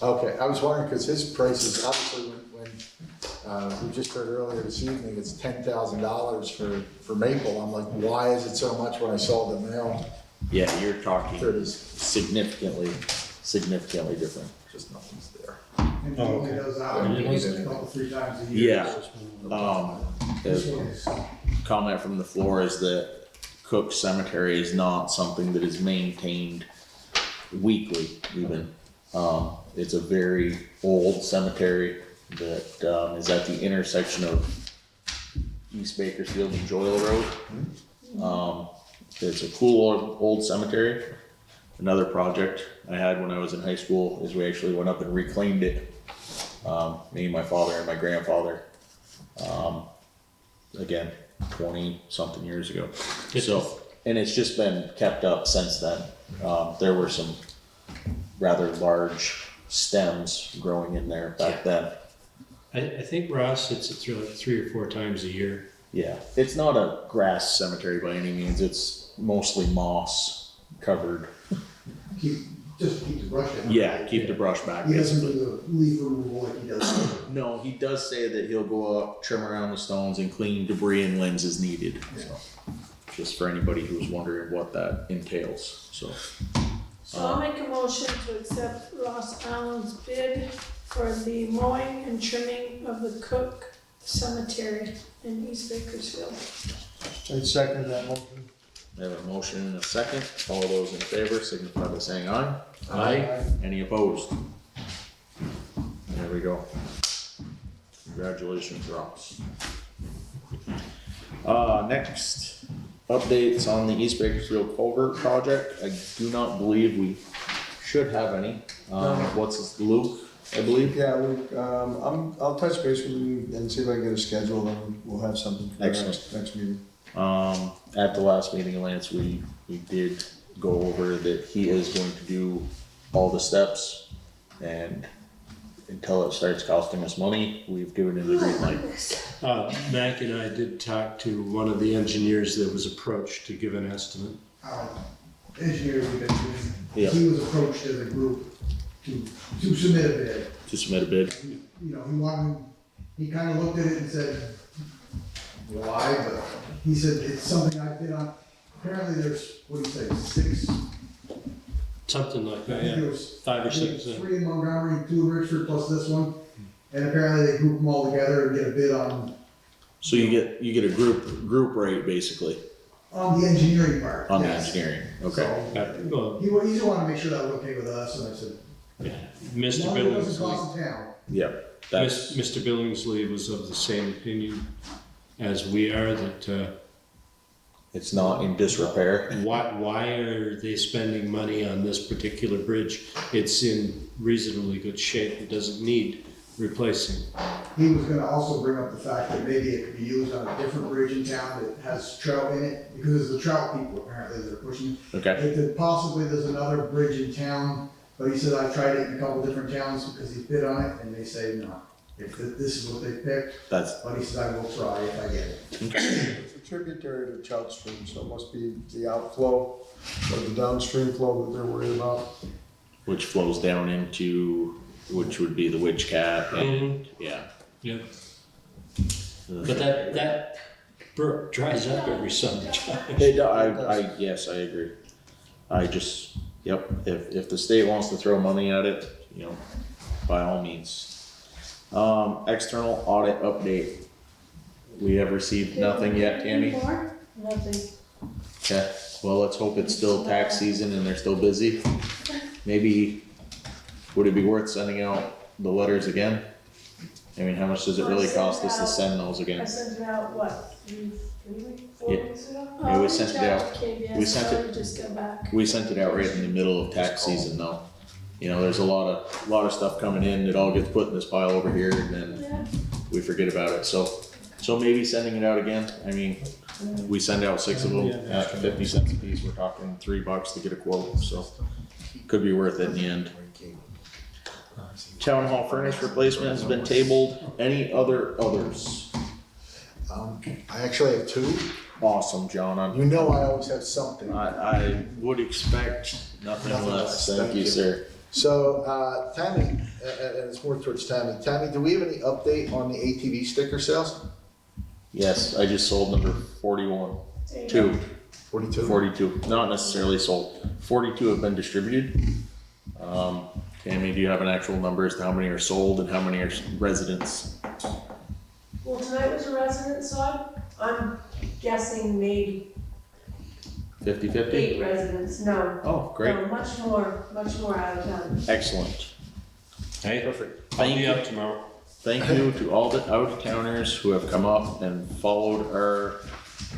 Okay, I was wondering, cause his prices, obviously, when, we just heard earlier this evening, it's $10,000 for Maple, I'm like, why is it so much when I saw the mail? Yeah, you're talking There it is. significantly different. Just nothing's there. And he only Okay. goes out Yeah. a couple, 3 times a year. Yeah. This The one is, comment from the floor is that Cook Cemetery is not something that is maintained weekly even. It's a very old cemetery that, is at the intersection of East Bakersfield and Joyle Road. It's a cool old cemetery. Another project I had when I was in high school is we actually went up and reclaimed it. Me, my father, and my grandfather. Again, 20-something years ago. It's So, and it's just been kept up since then. There were some rather large stems growing in there back then. I think Ross hits it through like 3 or 4 times a year. Yeah, it's not a grass cemetery by any means, it's mostly moss covered. Just keep the brush down. Yeah, keep the brush back He doesn't basically. do the leaf removal like he does. No, he does say that he'll go up, trim around the stones and clean debris and limbs as needed, so. Just for anybody who's wondering what that entails, so. So I'll make a motion to accept Ross Allen's bid for the mowing and trimming of the Cook Cemetery in East Bakersfield. I'd second that motion. We have a motion and a second. All those in favor signify by saying aye. Aye. Any opposed? There we go. Congratulations, Ross. Next, updates on the East Bakersfield Culvert project. I do not believe we should have any. What's this, Luke, I believe? Yeah, I'll touch base with you and see if I can get a schedule, and we'll have something for the next meeting. At the last meeting, Lance, we did go over that he is going to do all the steps, and until it starts costing us money, we've given him the green light. Mac and I did talk to one of the engineers that was approached to give an estimate. Engineers we've been doing, Yeah. he was approached as a group to submit a bid. To submit a bid. You know, he kinda looked at it and said, why, but he said, it's something I bid on. Apparently there's, what do you say, 6? Something like I that, think it yeah. was 5 or I think 6. 3 in Montgomery, 2 in Richford, plus this one. And apparently they group them all together and get a bid on So you get a group rate basically the engineering part. on the yes. engineering, okay. So, Well, he just wanted to make sure that was okay with us, and I said, Mr. as long as it doesn't Billingsley, cost the town. Yep, that's, Mr. Billingsley was of the same opinion as we are, that it's not in disrepair. why are they spending money on this particular bridge? It's in reasonably good shape, it doesn't need replacing. He was gonna also bring up the fact that maybe it could be used on a different bridge in town that has trout in it, because there's the trout people apparently that are pushing. Okay, If there possibly there's another bridge in town, but he said, I've tried it in a couple different towns because he bid on it, and they say no. If this is what they picked, that's, but he said, I will try if I get it. It's a tributary to Trout Stream, so it must be the outflow or the downstream flow that they're worried about. which flows down into, which would be the Witch Cat and, yeah. Yeah. But that brook dries up every summer. Yes, I agree. I just, yep, if the state wants to throw money at it, you know, by all means. External audit update. We have received nothing yet, Tammy? Nothing. Okay, well, let's hope it's still tax season and they're still busy. Maybe, would it be worth sending out the letters again? I mean, how much does it really cost us to send those I again? sent it out, what, 3 weeks, 4 Yeah. weeks ago? Yeah, we sent it out. KBS, We sent it- Just got back. We sent it out right in the middle of tax season though. You know, there's a lot of stuff coming in, it all gets put in this pile over here and then Yeah. we forget about it, so maybe sending it out again, I mean, we send out 6 of them at 50 cents a piece, we're talking $3 to get a quote, so could be worth it in the end. Town hall furnace replacement has been tabled, any others? I actually have 2. Awesome, John, You know I always have something. I would expect nothing less, thank you, sir. So, Tammy, and it's more towards Tammy. Tammy, do we have any update on the ATV sticker sales? Yes, I just sold number 41, There you 2. 42? 42, not necessarily sold. 42 have been distributed. Tammy, do you have an actual number as to how many are sold and how many are residents? Well, tonight was a resident, so I'm guessing maybe 50-50? 8 residents, no. Oh, great, No, much more out of town. excellent. Hey, Perfect. I'll Thank be you. up tomorrow. Thank you to all the out-of-towners who have come up and followed our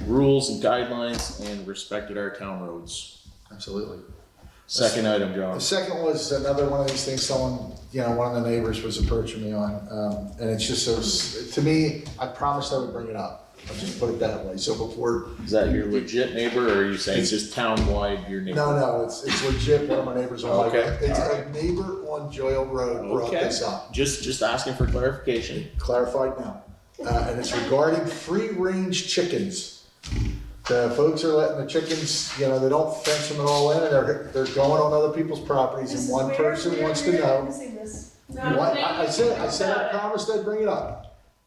rules and guidelines and respected our town roads. Absolutely. Second item, John. The second was another one of these things someone, one of the neighbors was approaching me on. And it's just, to me, I promised I would bring it up. I'll just put it that way. So before, Is that your legit neighbor, or are you saying just town-wide your neighbor? no, it's legit, one of my neighbors on my, Okay, it's all a neighbor on Joyle Road brought Okay. this up. Just asking for clarification. Clarified now. And it's regarding free-range chickens. The folks are letting the chickens, they don't fence them at all in, and they're going on other people's properties, This and is one weird, person weird, wants to weird. know. I'm missing this. What, I said I promised I'd bring it up.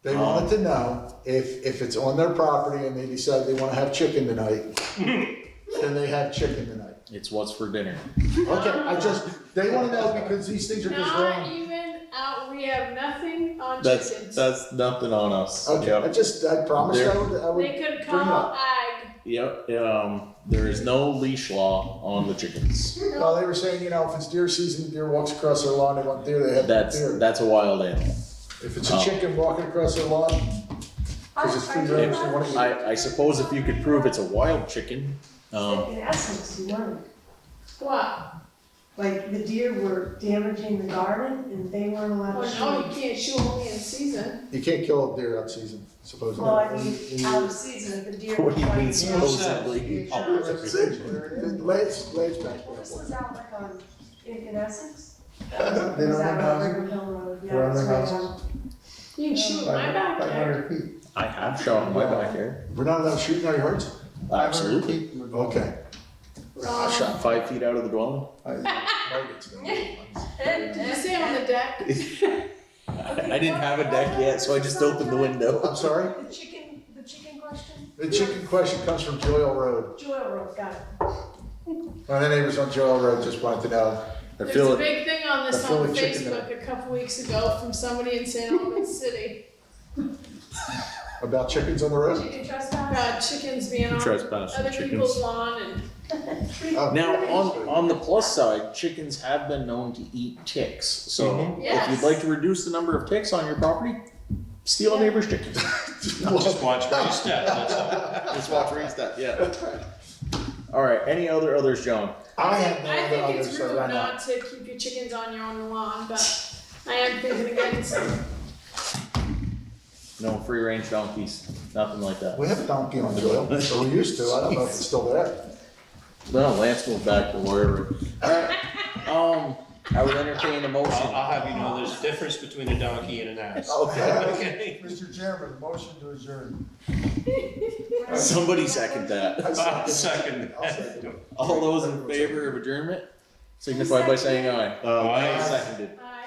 They wanted to know if it's on their property and they decide they wanna have chicken tonight, can they have chicken tonight? It's what's for dinner. Okay, they wanna know because these things are just Not wrong. even out, we have nothing on That's chickens. nothing on us. Okay, Yep. I promised I would They could bring it call up. ag. Yep, there is no leash law on the chickens. Well, they were saying, if it's deer season, deer walks across their lawn, they want deer, they have deer. That's a wild animal. If it's a chicken walking across their lawn, cause it's free range, they wanna eat it. I suppose if you could prove it's a wild chicken, In Essex, you weren't. What? Like, the deer were damaging the garden and they weren't allowed to shoot. Well, no, you can't shoot only in season. You can't kill a deer out season, supposedly. Well, I mean, out of season, if the deer. what do you was mean like- supposedly? Let's back This was out like on, in Essex? They It was don't out have on houses? Brigham Hill Road, yeah. Around it's their way houses? out. You can shoot in my backyard. 500 feet. I have shot in my backyard. We're not allowed to shoot in our yards? 500 Absolutely. feet from the Okay. I shot 5 feet out of the dwelling. Did you say on the deck? I didn't have a deck yet, so I just opened the window. I'm sorry? The chicken question? The chicken question comes from Joyle Road. Joyle Road, got it. One of the neighbors on Joyle Road just wanted to know. I There's feel a it. big thing on this I feel on like chicken Facebook a couple weeks ago from somebody in St. Albans City. About chickens on the road? Chicken trespass? About chickens being on Trespassing other chickens. people's lawn and Oh. Now, on the plus side, chickens have been known to eat ticks. So if Yes. you'd like to reduce the number of ticks on your property, steal a neighbor's chickens. Just watch where you step, that's all. Just watch where you step. Yeah. All right. Any others, John? I have no I other think others, it's so rude right now. not to keep your chickens on your own lawn, but I am thinking against it. No free range donkeys. Nothing like that. We have a donkey on Joyle, or we used to, I don't know if it's still there. No, Lance moved back to wherever. All right. I would entertain a motion. I'll have you know, there's a difference between a donkey and an ass. Okay. Okay. Mr. Chairman, motion to adjourn. Somebody second that. I'll second I'll that. second it. All those in favor of adjournment, signify by saying aye. Aye. Seconded. Hi,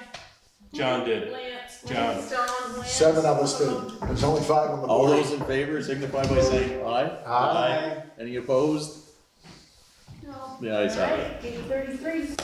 John did. Lance, John. Lance, Don, Lance. 7 of us did. There's only 5 on the All board. those in favor, signify by saying aye. Aye. Any opposed? No. The ayes have it. Alright, 8:33.